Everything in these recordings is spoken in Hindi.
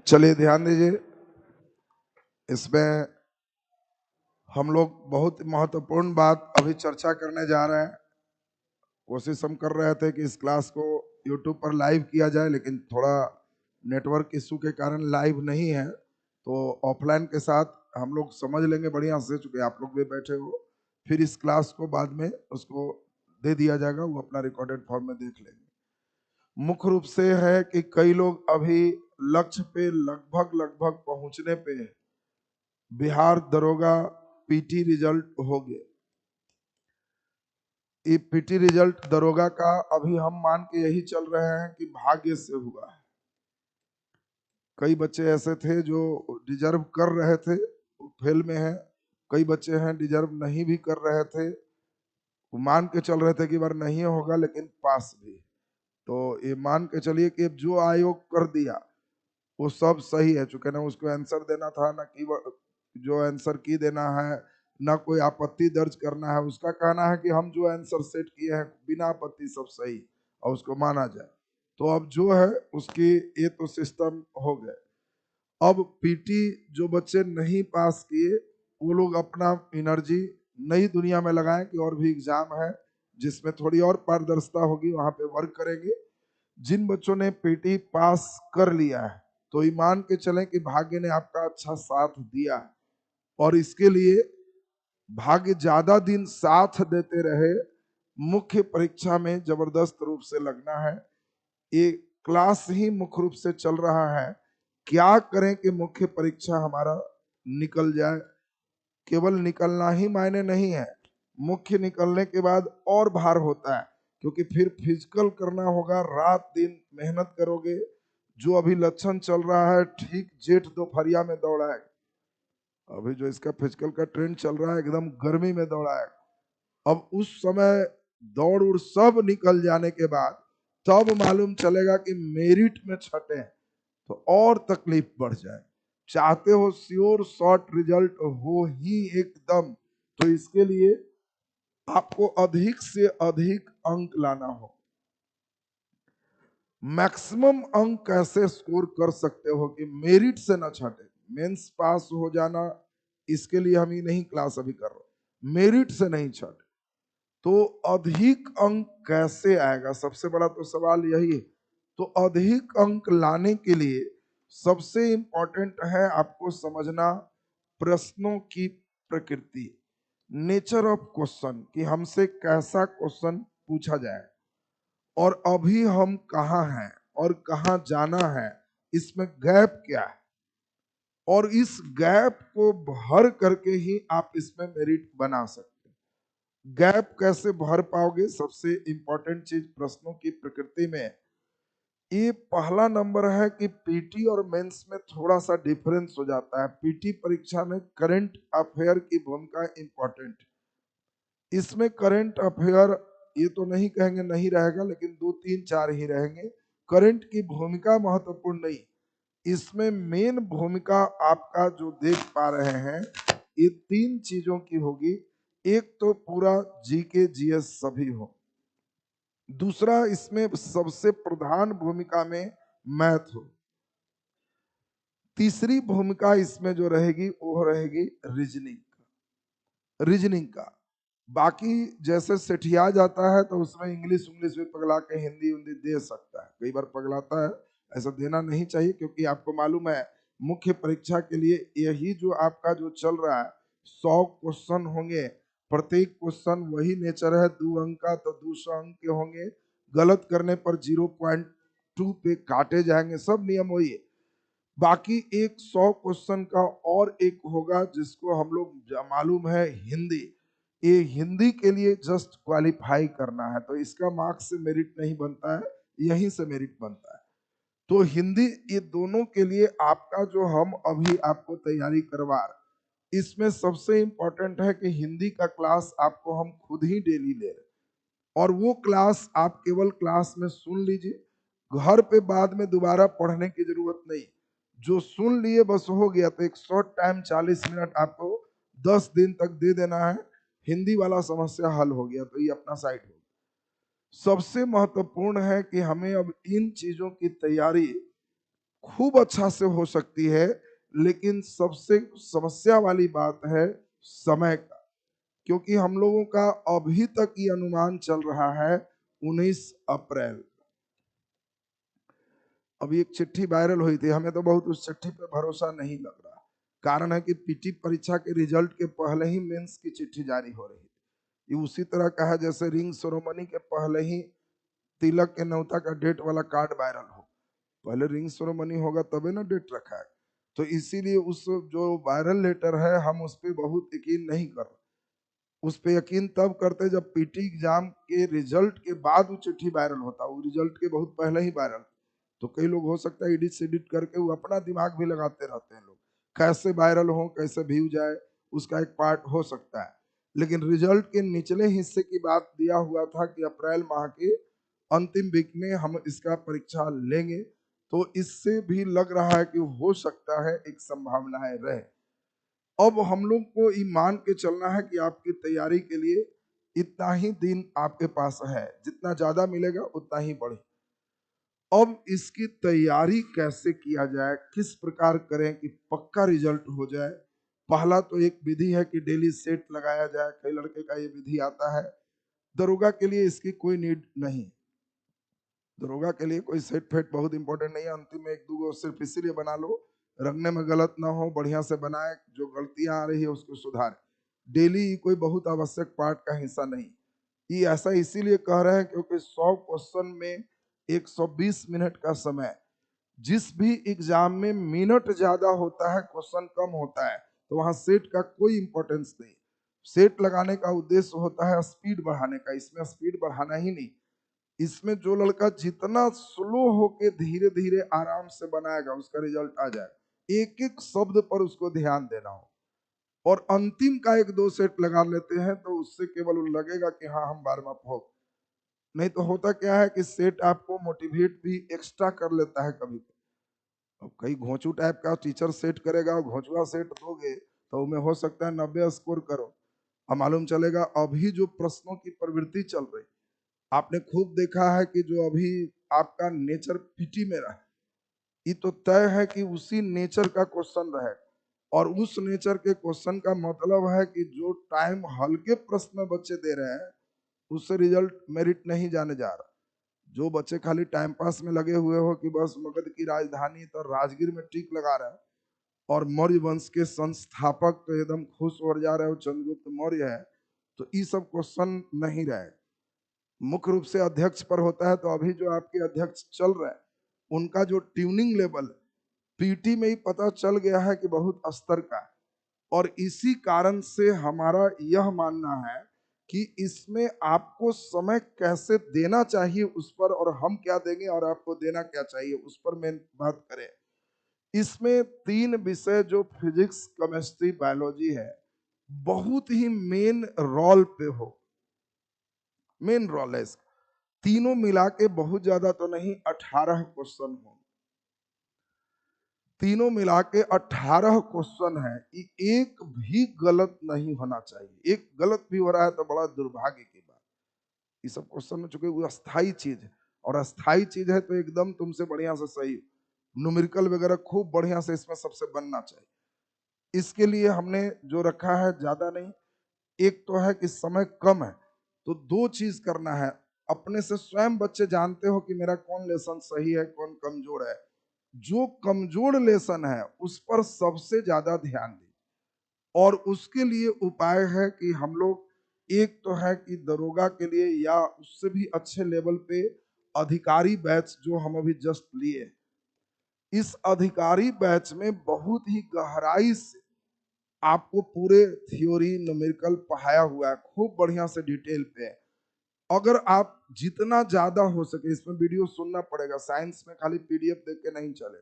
चलिए ध्यान दीजिए, इसमें हम लोग बहुत महत्वपूर्ण बात अभी चर्चा करने जा रहे हैं। कोशिश हम कर रहे थे कि इस क्लास को YouTube पर लाइव किया जाए, लेकिन थोड़ा नेटवर्क इशू के कारण लाइव नहीं है। तो ऑफलाइन के साथ हम लोग समझ लेंगे बढ़िया से, चूंकि आप लोग भी बैठे हो। फिर इस क्लास को बाद में उसको दे दिया जाएगा, वो अपना रिकॉर्डेड फॉर्म में देख लेंगे। मुख्य रूप से है कि कई लोग अभी लक्ष्य पे लगभग लगभग पहुंचने पे हैं। बिहार दरोगा पीटी रिजल्ट हो गए। ये पीटी रिजल्ट दरोगा का अभी हम मान के यही चल रहे हैं कि भाग्य से हुआ है। कई बच्चे ऐसे थे जो डिजर्व कर रहे थे, फेल में हैं। कई बच्चे हैं डिजर्व नहीं भी कर रहे थे, वो मान के चल रहे थे कि बार नहीं होगा, लेकिन पास भी। तो ये मान के चलिए कि जो आयोग कर दिया वो सब सही है, चूंकि ना उसको आंसर देना था, ना की जो आंसर की देना है, ना कोई आपत्ति दर्ज करना है। उसका कहना है कि हम जो आंसर सेट किए हैं बिना आपत्ति सब सही और उसको माना जाए। तो अब जो है उसकी ये तो सिस्टम हो गए। अब पीटी जो बच्चे नहीं पास किए वो लोग अपना एनर्जी नई दुनिया में लगाएं कि और भी एग्जाम है जिसमें थोड़ी और पारदर्शिता होगी, वहां पे वर्क करेंगे। जिन बच्चों ने पीटी पास कर लिया है तो ईमान के चलें कि भाग्य ने आपका अच्छा साथ दिया है, और इसके लिए भाग्य ज्यादा दिन साथ देते रहे। मुख्य परीक्षा में जबरदस्त रूप से लगना है। ये क्लास ही मुख्य रूप से चल रहा है क्या करें कि मुख्य परीक्षा हमारा निकल जाए। केवल निकलना ही मायने नहीं है, मुख्य निकलने के बाद और भार होता है, क्योंकि फिर फिजिकल करना होगा, रात दिन मेहनत करोगे। जो अभी लक्षण चल रहा है ठीक जेठ दोपहरिया में दौड़ा है। अभी जो इसका फिजिकल का ट्रेंड चल रहा है एकदम गर्मी में दौड़ा है। अब उस समय दौड़ उड़ सब निकल जाने के बाद तब मालूम चलेगा कि मेरिट में छठे तो और तकलीफ बढ़ जाए। चाहते हो श्योर शॉर्ट रिजल्ट हो ही एकदम, तो इसके लिए आपको अधिक से अधिक अंक लाना हो। मैक्सिमम अंक कैसे स्कोर कर सकते हो कि मेरिट से ना छटे, मेंस पास हो जाना, इसके लिए हम ही नहीं क्लास अभी कर रहे, मेरिट से नहीं छटे तो अधिक अंक कैसे आएगा, सबसे बड़ा तो सवाल यही है। तो अधिक अंक लाने के लिए सबसे इंपॉर्टेंट है आपको समझना प्रश्नों की प्रकृति, नेचर ऑफ क्वेश्चन, कि हमसे कैसा क्वेश्चन पूछा जाए और अभी हम कहाँ हैं और कहाँ जाना है, इसमें गैप क्या है, और इस गैप को भर करके ही आप इसमें मेरिट बना सकते हैं। गैप कैसे भर पाओगे, सबसे इंपॉर्टेंट चीज प्रश्नों की प्रकृति में ये पहला नंबर है कि पीटी और मेंस में थोड़ा सा डिफरेंस हो जाता है। पीटी परीक्षा में करंट अफेयर की भूमिका इंपॉर्टेंट, इसमें करंट अफेयर ये तो नहीं कहेंगे नहीं रहेगा, लेकिन 2 3 4 ही रहेंगे। करंट की भूमिका महत्वपूर्ण नहीं, इसमें मेन भूमिका आपका जो देख पा रहे हैं ये 3 चीजों की होगी। एक तो पूरा जीके जीएस सभी हो, दूसरा इसमें सबसे प्रधान भूमिका में मैथ हो, तीसरी भूमिका इसमें जो रहेगी वो रहेगी रीजनिंग का। बाकी जैसे सेठिया जाता है तो उसमें इंग्लिश इंग्लिश भी पगला के हिंदी हिंदी दे सकता है, कई बार पगलाता है। ऐसा देना नहीं चाहिए, क्योंकि आपको मालूम है मुख्य परीक्षा के लिए यही जो आपका जो चल रहा है 100 क्वेश्चन होंगे, प्रत्येक क्वेश्चन वही नेचर है, 2 अंक का तो 200 अंक के होंगे। गलत करने पर 0.2 पे काटे जाएंगे, सब नियम वही है। बाकी एक 100 क्वेश्चन का और एक होगा जिसको हम लोग मालूम है हिंदी, ये हिंदी के लिए जस्ट क्वालिफाई करना है, तो इसका मार्क्स से मेरिट नहीं बनता है, यहीं से मेरिट बनता है। तो हिंदी, ये दोनों के लिए आपका जो हम अभी आपको तैयारी करवा रहे, इसमें सबसे इंपॉर्टेंट है कि हिंदी का क्लास आपको हम खुद ही डेली ले रहे, और वो क्लास आप केवल क्लास में सुन लीजिए, घर पे बाद में दोबारा पढ़ने की जरूरत नहीं। जो सुन लिए बस हो गया, तो एक शॉर्ट टाइम 40 मिनट आपको 10 दिन तक दे देना है, हिंदी वाला समस्या हल हो गया, तो ये अपना साइड हो। सबसे महत्वपूर्ण है कि हमें अब इन चीजों की तैयारी खूब अच्छा से हो सकती है, लेकिन सबसे समस्या वाली बात है समय का। क्योंकि हम लोगों का अभी तक ये अनुमान चल रहा है 19 अप्रैल। अभी एक चिट्ठी वायरल हुई थी, हमें तो बहुत उस चिट्ठी पे भरोसा नहीं लग रहा। कारण है कि पीटी परीक्षा के रिजल्ट के पहले ही मेंस की चिट्ठी जारी हो रही थी। ये उसी तरह का है जैसे रिंग सेरेमनी के पहले ही तिलक के न्योता का डेट वाला कार्ड वायरल हो। पहले रिंग सेरेमनी होगा तबे ना डेट रखा है। तो इसीलिए उस जो वायरल लेटर है हम उस पर बहुत यकीन नहीं कर रहे। उस पर यकीन तब करते जब पीटी एग्जाम के रिजल्ट के बाद वो चिट्ठी वायरल होता, वो रिजल्ट के बहुत पहले ही वायरल। तो कई लोग हो सकता है एडिट सेडिट करके वो अपना दिमाग भी लगाते रहते हैं, लोग कैसे वायरल हो कैसे व्यू जाए, उसका एक पार्ट हो सकता है। लेकिन रिजल्ट के निचले हिस्से की बात दिया हुआ था कि अप्रैल माह के अंतिम वीक में हम इसका परीक्षा लेंगे। तो इससे भी लग रहा है कि हो सकता है एक संभावनाएं रहे। अब हम लोग को ये मान के चलना है कि आपकी तैयारी के लिए इतना ही दिन आपके पास है, जितना ज्यादा मिलेगा उतना ही बढ़े। अब इसकी तैयारी कैसे किया जाए, किस प्रकार करें कि पक्का रिजल्ट हो जाए। पहला तो एक विधि है कि डेली सेट लगाया जाए। कई लड़के का ये विधि आता है। दरोगा के लिए इसकी कोई नीड नहीं। दरोगा के लिए कोई सेट फेट बहुत इंपॉर्टेंट नहीं है। अंतिम में एक दो सिर्फ इसीलिए बना लो, रखने में गलत ना हो, बढ़िया से बनाए, जो गलतियां आ रही है उसको सुधारे। डेली कोई बहुत आवश्यक पार्ट का हिस्सा नहीं। ये ऐसा इसीलिए कह रहे हैं क्योंकि 100 क्वेश्चन में 120 मिनट का समय। जिस भी एग्जाम में मिनट ज्यादा होता है क्वेश्चन कम होता है, तो वहां सेट का कोई इंपॉर्टेंस नहीं। सेट लगाने का उद्देश्य होता है स्पीड बढ़ाने का, इसमें स्पीड बढ़ाना ही नहीं। इसमें जो लड़का जितना स्लो होके धीरे धीरे आराम से बनाएगा उसका रिजल्ट आ जाए। एक एक शब्द पर उसको ध्यान देना हो, और अंतिम का एक दो सेट लगा लेते हैं तो उससे केवल लगेगा कि हाँ हम वार्म अप हो। नहीं तो होता क्या है कि सेट आपको मोटिवेट भी एक्स्ट्रा कर लेता है कभी। अब कई घोंचू टाइप का टीचर सेट करेगा और घोंचुआ सेट दोगे तो उनमें हो सकता है 90 स्कोर करो। अब मालूम चलेगा अभी जो प्रश्नों की प्रवृत्ति चल रही, आपने खूब देखा है कि जो अभी आपका नेचर पीटी में रहा, ये तो तय है कि उसी नेचर का क्वेश्चन रहे। और उस नेचर के क्वेश्चन का मतलब है कि जो टाइम हल्के प्रश्न में बच्चे दे रहे हैं उससे रिजल्ट मेरिट नहीं जाने जा रहा। जो बच्चे खाली टाइम पास में लगे हुए हो कि बस मगध की राजधानी तो राजगीर में टिक लगा रहे हैं, और मौर्य वंश के संस्थापक तो एकदम खुश हो जा रहे हो चंद्रगुप्त मौर्य है, तो ये सब क्वेश्चन नहीं रहे। मुख्य रूप से अध्यक्ष पर होता है। तो अभी जो आपके अध्यक्ष चल रहे हैं उनका जो ट्यूनिंग लेवल पीटी में ही पता चल गया है कि बहुत स्तर का है। और इसी कारण से हमारा यह मानना है कि इसमें आपको समय कैसे देना चाहिए उस पर, और हम क्या देंगे और आपको देना क्या चाहिए उस पर मेन बात करें। इसमें 3 विषय जो फिजिक्स केमिस्ट्री बायोलॉजी है बहुत ही मेन रोल पे हो, मेन रोल है इसका। तीनों मिला के बहुत ज्यादा तो नहीं 18 क्वेश्चन हो, तीनों मिला के 18 क्वेश्चन है। एक भी गलत नहीं होना चाहिए। एक गलत भी हो रहा है तो बड़ा दुर्भाग्य की बात। ये सब क्वेश्चन में चूंकि वो अस्थाई चीज है, और अस्थाई चीज है तो एकदम तुमसे बढ़िया से सही न्यूमेरिकल वगैरह खूब बढ़िया से इसमें सबसे बनना चाहिए। इसके लिए हमने जो रखा है ज्यादा नहीं। एक तो है कि समय कम है, तो दो चीज करना है। अपने से स्वयं बच्चे जानते हो कि मेरा कौन लेसन सही है कौन कमजोर है। जो कमजोर लेसन है उस पर सबसे ज्यादा ध्यान दें। और उसके लिए उपाय है कि हम लोग, एक तो है कि दरोगा के लिए या उससे भी अच्छे लेवल पे अधिकारी बैच जो हम अभी जस्ट लिए, इस अधिकारी बैच में बहुत ही गहराई से आपको पूरे थ्योरी न्यूमेरिकल पढ़ाया हुआ है, खूब बढ़िया से डिटेल पे। अगर आप जितना ज्यादा हो सके इसमें वीडियो सुनना पड़ेगा। साइंस में खाली पीडीएफ देख के नहीं चले,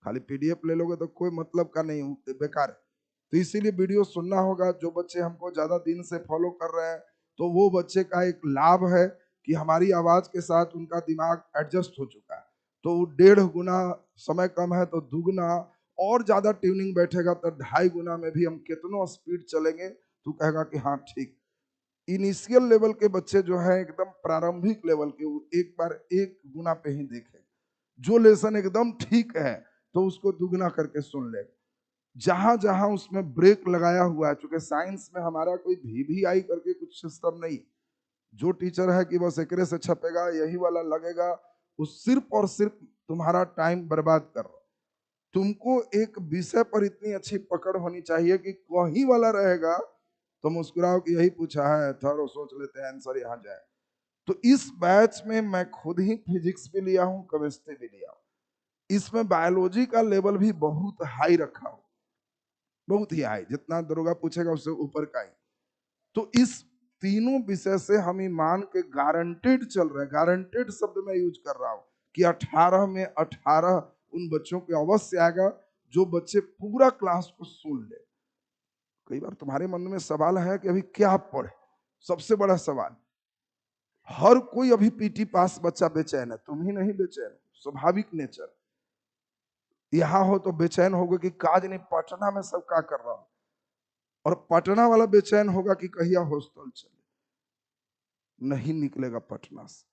खाली पीडीएफ ले लोगे तो कोई मतलब का नहीं, बेकार है। तो इसीलिए वीडियो सुनना होगा। जो बच्चे हमको ज्यादा दिन से फॉलो कर रहे हैं तो वो बच्चे का एक लाभ है कि हमारी आवाज के साथ उनका दिमाग एडजस्ट हो चुका है। तो 1.5 गुना समय कम है तो दुगना और ज्यादा ट्यूनिंग बैठेगा तो 2.5 गुना में भी हम कितनों स्पीड चलेंगे तो कहेगा कि हाँ ठीक। इनिशियल लेवल के बच्चे जो है एकदम प्रारंभिक लेवल के, वो एक बार 1 गुना पे ही देखें। जो लेसन एकदम ठीक है तो उसको दुगना करके सुन ले। जहां जहां उसमें ब्रेक लगाया हुआ है, चूंकि साइंस में हमारा कोई VVI करके कुछ सिस्टम नहीं, जो टीचर है कि बस एकरे से छपेगा यही वाला लगेगा, वो सिर्फ और सिर्फ तुम्हारा टाइम बर्बाद कर रहा। तुमको एक विषय पर इतनी अच्छी पकड़ होनी चाहिए कि वही वाला रहेगा तो मुस्कुराओ कि यही पूछा है, थोड़ा सोच लेते हैं आंसर यहाँ जाए। तो इस बैच में मैं खुद ही फिजिक्स भी लिया हूँ, केमिस्ट्री भी लिया हूँ। इसमें बायोलॉजी का लेवल भी बहुत हाई रखा हूँ, बहुत ही हाई, जितना दरोगा पूछेगा उससे ऊपर का ही। तो इस तीनों विषय से हम ईमान के गारंटेड चल रहे हैं। गारंटेड शब्द मैं यूज कर रहा हूं कि 18 में 18 उन बच्चों के अवश्य आएगा जो बच्चे पूरा क्लास को सुन ले। कई बार तुम्हारे मन में सवाल है कि अभी क्या पढ़े, सबसे बड़ा सवाल। हर कोई अभी PT पास बच्चा बेचैन है, तुम ही नहीं बेचैन, स्वाभाविक नेचर। यहाँ हो तो बेचैन होगे कि काज नहीं, पटना में सब क्या कर रहा हूं, और पटना वाला बेचैन होगा कि कहिया हॉस्टल चले। नहीं निकलेगा पटना से,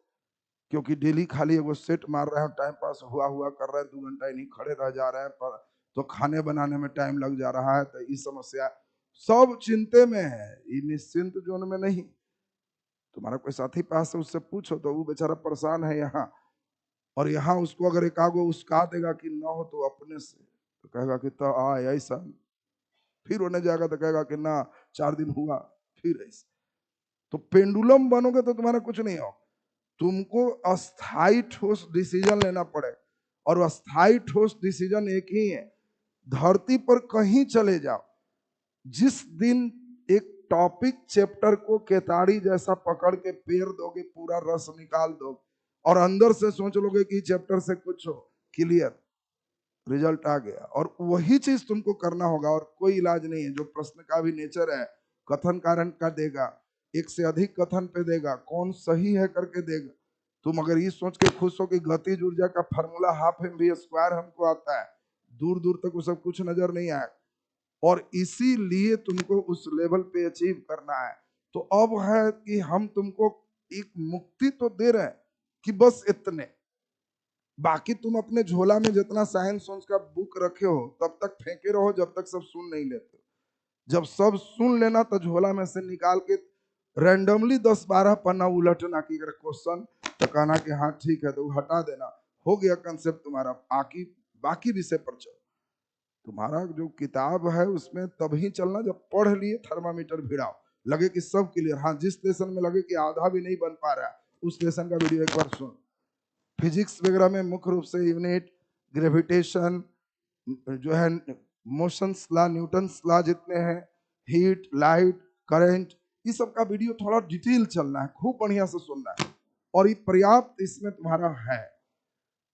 क्योंकि डेली खाली एगो सेट मार रहे हैं, टाइम पास हुआ हुआ कर रहे हैं, 2 घंटा नहीं खड़े रह जा रहे हैं, पर तो खाने बनाने में टाइम लग जा रहा है। तो ये समस्या सब चिंते में है, ये निश्चिंत जोन में नहीं। तुम्हारा कोई साथी पास है, उससे पूछो तो वो बेचारा परेशान है यहाँ, और यहाँ उसको अगर एक आगो उसका देगा कि ना हो तो अपने से, तो कहेगा कि तो ऐसा, फिर होने जाएगा तो कहेगा कि ना 4 दिन हुआ, फिर ऐसा। तो पेंडुलम बनोगे तो तुम्हारा कुछ नहीं हो। तुमको अस्थाई ठोस डिसीजन लेना पड़े, और अस्थाई ठोस डिसीजन एक ही है। धरती पर कहीं चले जाओ, जिस दिन एक टॉपिक चैप्टर को केताड़ी जैसा पकड़ के पेर दोगे, पूरा रस निकाल दोगे, और अंदर से सोच लोगे कि चैप्टर से कुछ हो, क्लियर रिजल्ट आ गया, और वही चीज तुमको करना होगा, और कोई इलाज नहीं है। जो प्रश्न का भी नेचर है, कथन कारण का देगा, एक से अधिक कथन पे देगा, कौन सही है करके देगा। तुम अगर ये सोच के खुश हो कि गतिज ऊर्जा का फार्मूला ½ mv² हमको आता है, दूर दूर तक वो सब कुछ नजर नहीं आए, और इसीलिए तुमको उस लेवल पे अचीव करना है। तो अब है कि हम तुमको एक मुक्ति तो दे रहे हैं कि बस इतने, बाकी तुम अपने झोला में जितना साइंस का बुक रखे हो तब तक फेंके रहो, जब तक सब सुन नहीं लेते। जब सब सुन लेना तो झोला में से निकाल के रैंडमली 10-12 पन्ना उलटना कि अगर क्वेश्चन तो कहना कि हाँ ठीक है, तो हटा देना, हो गया कंसेप्ट तुम्हारा। बाकी विषय पर चलो। तुम्हारा जो किताब है उसमें तभी चलना जब पढ़ लिए, थर्मामीटर भिड़ाओ, लगे कि सब क्लियर। हाँ, जिस लेसन में लगे कि आधा भी नहीं बन पा रहा है, उस लेसन का वीडियो एक बार सुन। फिजिक्स वगैरह में मुख्य रूप से यूनिट, ग्रेविटेशन, जो है मोशंस लॉ, न्यूटन्स लॉ जितने हैं, हीट, लाइट, करंट, ये सब का वीडियो थोड़ा डिटेल चलना है, खूब बढ़िया से सुनना है, और ये पर्याप्त इसमें तुम्हारा है।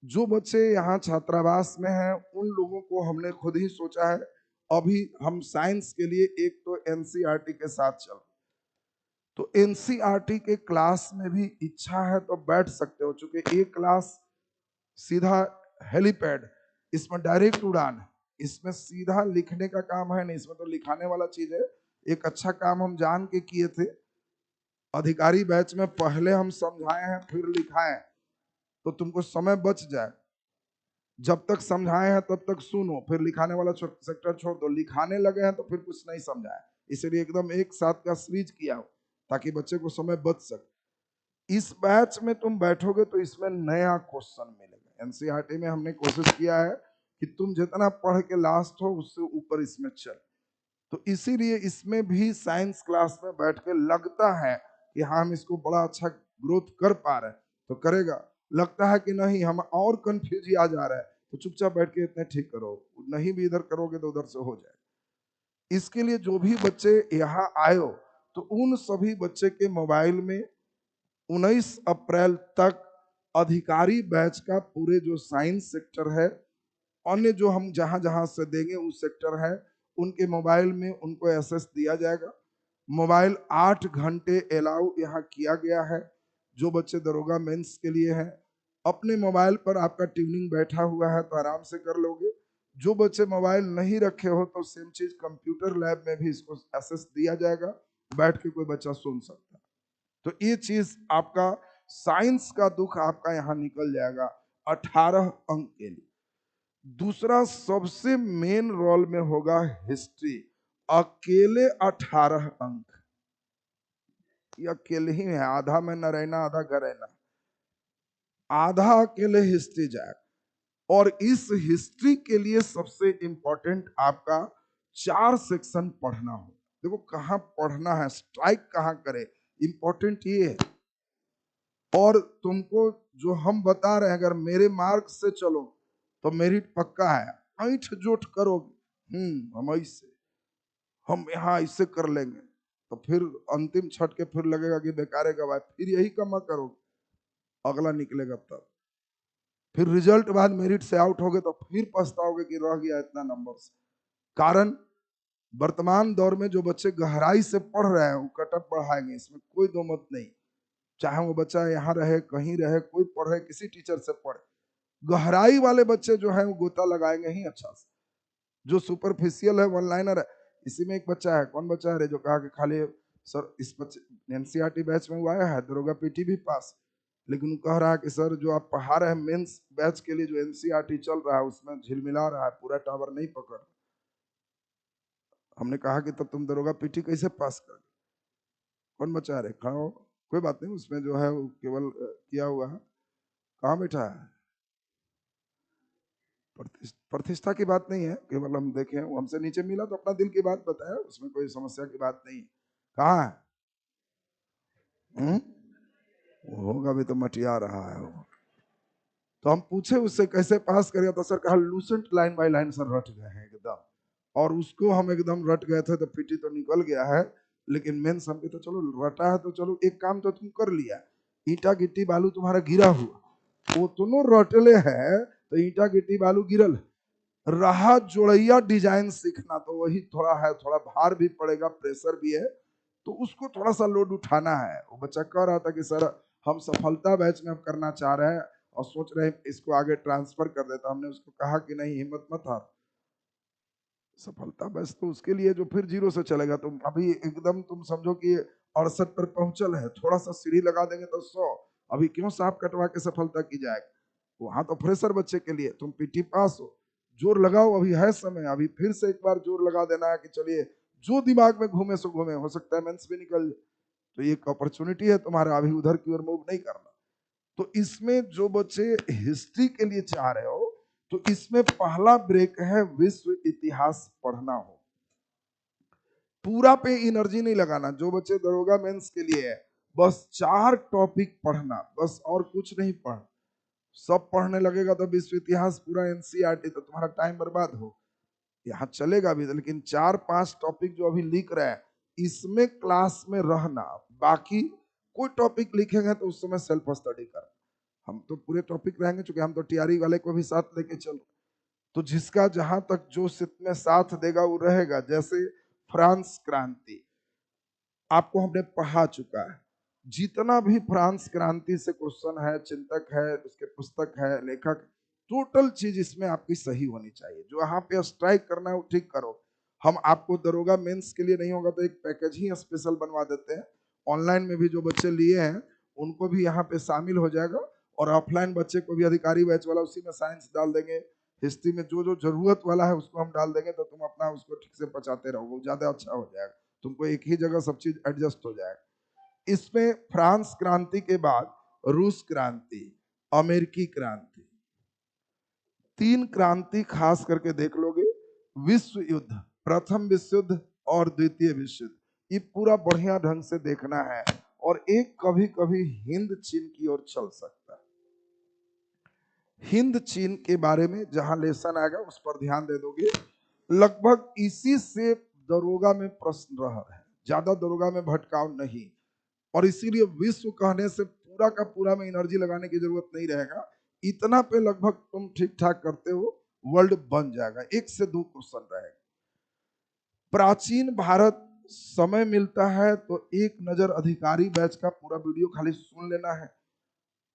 जो बच्चे यहाँ छात्रावास में हैं उन लोगों को हमने खुद ही सोचा है, अभी हम साइंस के लिए एक तो NCERT के साथ चल, तो NCERT के क्लास में भी इच्छा है तो बैठ सकते हो, चूंकि एक क्लास सीधा हेलीपैड, इसमें डायरेक्ट उड़ान है, इसमें सीधा लिखने का काम है नहीं, इसमें तो लिखाने वाला चीज है। एक अच्छा काम हम जान के किए थे, अधिकारी बैच में पहले हम समझाए हैं फिर लिखाए, तो तुमको समय बच जाए। जब तक समझाए हैं तब तक सुनो, फिर लिखाने वाला सेक्टर छोड़ दो, लिखाने लगे हैं तो फिर कुछ नहीं समझाए, इसलिए एकदम एक साथ का स्विच किया हो ताकि बच्चे को समय बच सके। इस बैच में तुम बैठोगे तो इसमें नया क्वेश्चन मिलेगा। NCERT में हमने कोशिश किया है कि तुम जितना पढ़ के लास्ट हो उससे ऊपर इसमें चल, तो इसीलिए इसमें भी साइंस क्लास में बैठ के लगता है कि हाँ हम इसको बड़ा अच्छा ग्रोथ कर पा रहे हैं, तो करेगा। लगता है कि नहीं हम और कंफ्यूज ही आ जा रहा है, तो चुपचाप बैठ के इतने ठीक करो, नहीं भी इधर करोगे तो उधर से हो जाए। इसके लिए जो भी बच्चे यहाँ आए हो, तो उन सभी बच्चे के मोबाइल में 19 अप्रैल तक अधिकारी बैच का पूरे जो साइंस सेक्टर है, अन्य जो हम जहां जहां से देंगे उस सेक्टर है, उनके मोबाइल में उनको एक्सेस दिया जाएगा। मोबाइल 8 घंटे अलाउ यहाँ किया गया है। जो बच्चे दरोगा मेंस के लिए हैं, अपने मोबाइल पर आपका ट्यूनिंग बैठा हुआ है तो आराम से कर लोगे। जो बच्चे मोबाइल नहीं रखे हो तो सेम चीज कंप्यूटर लैब में भी इसको एक्सेस दिया जाएगा, बैठ के कोई बच्चा सुन सकता है। तो ये चीज आपका साइंस का दुख आपका यहाँ निकल जाएगा 18 अंक के लिए। दूसरा सबसे मेन रोल में होगा हिस्ट्री, अकेले 18 अंक, ये अकेले ही है, आधा में न रहना आधा घर रहना, आधा अकेले हिस्ट्री जाए। और इस हिस्ट्री के लिए सबसे इंपॉर्टेंट आपका 4 सेक्शन पढ़ना हो। देखो कहां पढ़ना है, स्ट्राइक कहां करे, इंपॉर्टेंट ये है। और तुमको जो हम बता रहे हैं, अगर मेरे मार्क से चलो तो मेरिट पक्का है। ऐठ जोठ करोगे हम ऐसे, हम यहाँ ऐसे कर लेंगे, तो फिर अंतिम छठ के फिर लगेगा कि बेकार है गवाए, फिर यही कमा करोगे, अगला निकलेगा तब। फिर रिजल्ट बाद मेरिट से आउट हो गए तो फिर पछताओगे कि रह गया इतना नंबर से। कारण वर्तमान दौर में जो बच्चे गहराई से पढ़ रहे हैं वो कटअप बढ़ाएंगे, इसमें कोई दो मत नहीं। चाहे वो बच्चा यहाँ रहे कहीं रहे, कोई पढ़े किसी टीचर से पढ़े, गहराई वाले बच्चे जो है वो गोता लगाएंगे ही अच्छा से। जो सुपरफिशियल है, वन लाइनर है। इसी में एक बच्चा है, कौन बच्चा है जो कहा कि खाली सर इस बच्चे एनसीईआरटी बैच में वो आया है, दरोगा पीटी भी पास, लेकिन वो कह रहा है कि सर जो आप पढ़ा रहे हैं मेंस बैच के लिए जो एनसीईआरटी चल रहा है उसमें झिलमिला रहा है, पूरा टावर नहीं पकड़। हमने कहा कि तब तुम दरोगा पीटी कैसे पास कर, कौन बच्चा है, खाओ कोई बात नहीं, उसमें जो है वो केवल किया हुआ है। कहाँ बैठा है, प्रतिष्ठा की बात नहीं है, केवल हम देखें वो हमसे नीचे मिला तो अपना दिल की बात बताया, उसमें कोई समस्या की बात नहीं। कहाँ है? वो होगा भी तो मटिया रहा है वो। तो हम पूछे उससे कैसे पास करेगा, तो सर कहा Lucent line by line sir रट गए हैं एकदम, और उसको हम एकदम रट गए थे, तो पीटी तो निकल गया है, लेकिन मेंस हम तो चलो रटा है, तो चलो एक काम तो तुम कर लिया, ईटा गिट्टी बालू तुम्हारा गिरा हुआ, वो दोनों रटले है तो ईटा गिट्टी बालू गिरल, रहा जोड़ैया डिजाइन सीखना, तो वही थोड़ा है, थोड़ा भार भी पड़ेगा, प्रेशर भी है, तो उसको थोड़ा सा लोड उठाना है। वो बच्चा कह रहा था कि सर हम सफलता बैच में करना चाह रहे हैं और सोच रहे हैं इसको आगे ट्रांसफर कर देता। हमने उसको कहा कि नहीं हिम्मत मत हार, सफलता बैच तो उसके लिए जो फिर जीरो से चलेगा। तुम अभी एकदम तुम समझो कि 68 पर पहुंचल है, थोड़ा सा सीढ़ी लगा देंगे तो 100, अभी क्यों सांप कटवा के सफलता की जाएगी, वहां तो फ्रेशर बच्चे के लिए। तुम पीटी पास हो, जोर लगाओ, अभी है समय, अभी फिर से एक बार जोर लगा देना है कि चलिए जो दिमाग में घूमे सो घूमे, हो सकता है मेंस भी निकल जाए, तो एक अपॉर्चुनिटी है तुम्हारा, अभी उधर की ओर मूव नहीं करना। तो इसमें जो बच्चे हिस्ट्री के लिए चाह रहे हो, तो इसमें पहला ब्रेक है विश्व इतिहास पढ़ना हो। पूरा पे एनर्जी नहीं लगाना, जो बच्चे दरोगा मेंस के लिए है बस 4 टॉपिक पढ़ना, बस और कुछ नहीं पढ़, सब पढ़ने लगेगा तो विश्व इतिहास पूरा एनसीईआरटी, तो तुम्हारा टाइम बर्बाद हो, यहाँ चलेगा भी, लेकिन 4-5 टॉपिक जो अभी लिख रहे हैं इसमें क्लास में रहना, बाकी कोई टॉपिक लिखेंगे तो उस समय सेल्फ स्टडी कर। हम तो पूरे टॉपिक रहेंगे, चूंकि हम तो टीआरई वाले को भी साथ लेके चल, तो जिसका जहां तक जो में साथ देगा वो रहेगा। जैसे फ्रांस क्रांति आपको हमने पढ़ा चुका है, जितना भी फ्रांस क्रांति से क्वेश्चन है, चिंतक है, उसके पुस्तक है, लेखक, टोटल चीज इसमें आपकी सही होनी चाहिए। जो यहाँ पे स्ट्राइक करना है वो ठीक करो। हम आपको दरोगा मेंस के लिए नहीं होगा तो एक पैकेज ही स्पेशल बनवा देते हैं, ऑनलाइन में भी जो बच्चे लिए हैं उनको भी यहाँ पे शामिल हो जाएगा, और ऑफलाइन बच्चे को भी अधिकारी बैच वाला उसी में साइंस डाल देंगे, हिस्ट्री में जो जो जरूरत वाला है उसको हम डाल देंगे, तो तुम अपना उसको ठीक से पचाते रहोगे, ज्यादा अच्छा हो जाएगा, तुमको एक ही जगह सब चीज एडजस्ट हो जाएगा। इसमें फ्रांस क्रांति के बाद रूस क्रांति, अमेरिकी क्रांति, 3 क्रांति खास करके देख लोगे। विश्व युद्ध, प्रथम विश्व युद्ध और द्वितीय विश्व युद्ध, ये पूरा बढ़िया ढंग से देखना है, और एक कभी कभी हिंद चीन की ओर चल सकता है। हिंद चीन के बारे में जहां लेसन आएगा उस पर ध्यान दे दोगे। लगभग इसी से दरोगा में प्रश्न रह रहे हैं, ज्यादा दरोगा में भटकाव नहीं, और इसीलिए विश्व कहने से पूरा का पूरा में एनर्जी लगाने की जरूरत नहीं रहेगा, इतना पे लगभग तुम ठीक ठाक करते हो, वर्ल्ड बन जाएगा। 1 से 2 क्वेश्चन रहेगा। प्राचीन भारत, समय मिलता है तो एक नजर अधिकारी बैच का पूरा वीडियो खाली सुन लेना है,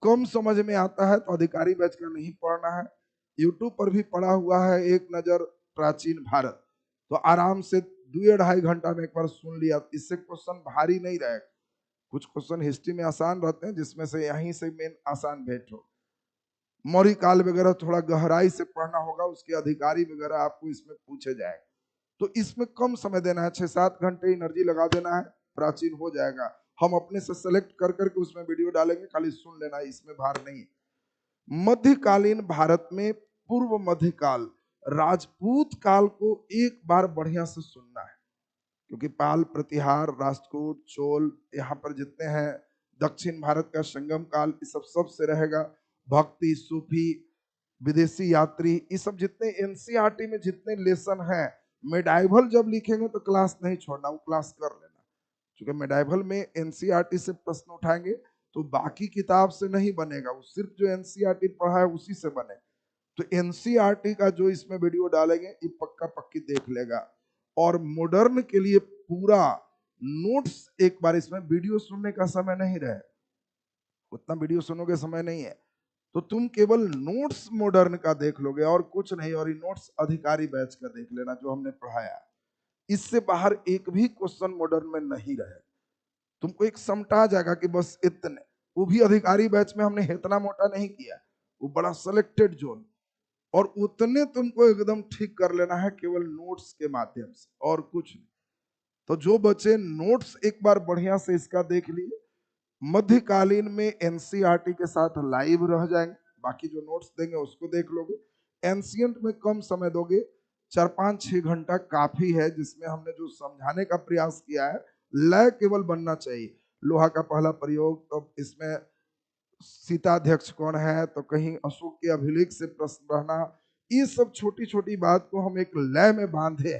कम समझ में आता है तो अधिकारी बैच का नहीं पढ़ना है, यूट्यूब पर भी पढ़ा हुआ है एक नजर प्राचीन भारत, तो आराम से 2-2.5 घंटा में एक बार सुन लिया, इससे क्वेश्चन भारी नहीं रहेगा। कुछ क्वेश्चन हिस्ट्री में आसान रहते हैं जिसमें से यहीं से मेन आसान भेंट हो। मौर्य काल वगैरह थोड़ा गहराई से पढ़ना होगा, उसके अधिकारी वगैरह आपको इसमें पूछे जाएंगे। तो इसमें कम समय देना है, 6-7 घंटे एनर्जी लगा देना है, प्राचीन हो जाएगा। हम अपने से सेलेक्ट कर करके उसमें वीडियो डालेंगे, खाली सुन लेना है, इसमें भार नहीं। मध्यकालीन भारत में पूर्व मध्यकाल राजपूत काल को एक बार बढ़िया से सुनना है, क्योंकि पाल, प्रतिहार, राष्ट्रकूट, चोल, यहाँ पर जितने हैं, दक्षिण भारत का संगम काल, ये सब सबसे रहेगा। भक्ति, सूफी, विदेशी यात्री, ये सब जितने एनसीईआरटी में जितने लेसन हैं, मेडाइवल जब लिखेंगे तो क्लास नहीं छोड़ना, वो क्लास कर लेना, क्योंकि मेडाइवल में एनसीईआरटी से प्रश्न उठाएंगे तो बाकी किताब से नहीं बनेगा, वो सिर्फ जो एनसीईआरटी पढ़ा है उसी से बने। तो एनसीईआरटी का जो इसमें वीडियो डालेंगे ये पक्का पक्की देख लेगा। और मॉडर्न के लिए पूरा नोट्स, एक बार इसमें वीडियो सुनने का समय नहीं रहे, उतना वीडियो सुनोगे समय नहीं है, तो तुम केवल नोट्स मॉडर्न का देख लोगे और कुछ नहीं। और ये नोट्स अधिकारी बैच का देख लेना जो हमने पढ़ाया, इससे बाहर एक भी क्वेश्चन मॉडर्न में नहीं रहे। तुमको एक समटा जाएगा कि बस इतने, वो भी अधिकारी बैच में हमने इतना मोटा नहीं किया, वो बड़ा सिलेक्टेड जोन, और उतने तुमको एकदम ठीक कर लेना है केवल नोट्स के माध्यम से और कुछ नहीं। तो जो बच्चे नोट्स एक बार बढ़िया से इसका देख लिए, मध्यकालीन में एनसीईआरटी के साथ लाइव रह जाएंगे, बाकी जो नोट्स देंगे उसको देख लोगे। एंशियंट में कम समय दोगे, 4-5-6 घंटा काफी है, जिसमें हमने जो समझाने का प्रयास किया है, लय केवल बनना चाहिए। लोहा का पहला प्रयोग, तो इसमें सीताध्यक्ष कौन है, तो कहीं अशोक के अभिलेख से प्रश्न रहना, ये सब छोटी छोटी बात को हम एक लय में बांधे,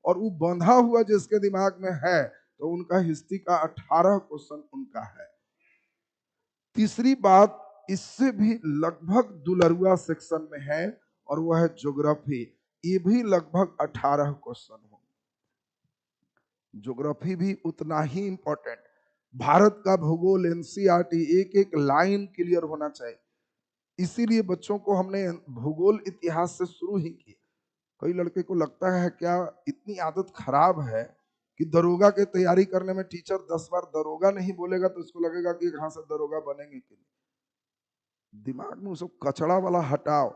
और वो बंधा हुआ जिसके दिमाग में है, तो उनका हिस्ट्री का 18 क्वेश्चन उनका है। तीसरी बात इससे भी लगभग दुलरुआ सेक्शन में है, और वह है ज्योग्राफी, ये भी लगभग 18 क्वेश्चन होंगे। ज्योग्राफी भी उतना ही इंपॉर्टेंट। भारत का भूगोल एनसीईआरटी एक एक लाइन क्लियर होना चाहिए, इसीलिए बच्चों को हमने भूगोल इतिहास से शुरू ही की। कई लड़के को लगता है क्या इतनी आदत खराब है कि दरोगा की तैयारी करने में टीचर 10 बार दरोगा नहीं बोलेगा तो उसको लगेगा कि कहां से दरोगा बनेंगे कि नहीं। दिमाग में उसको कचड़ा वाला हटाओ,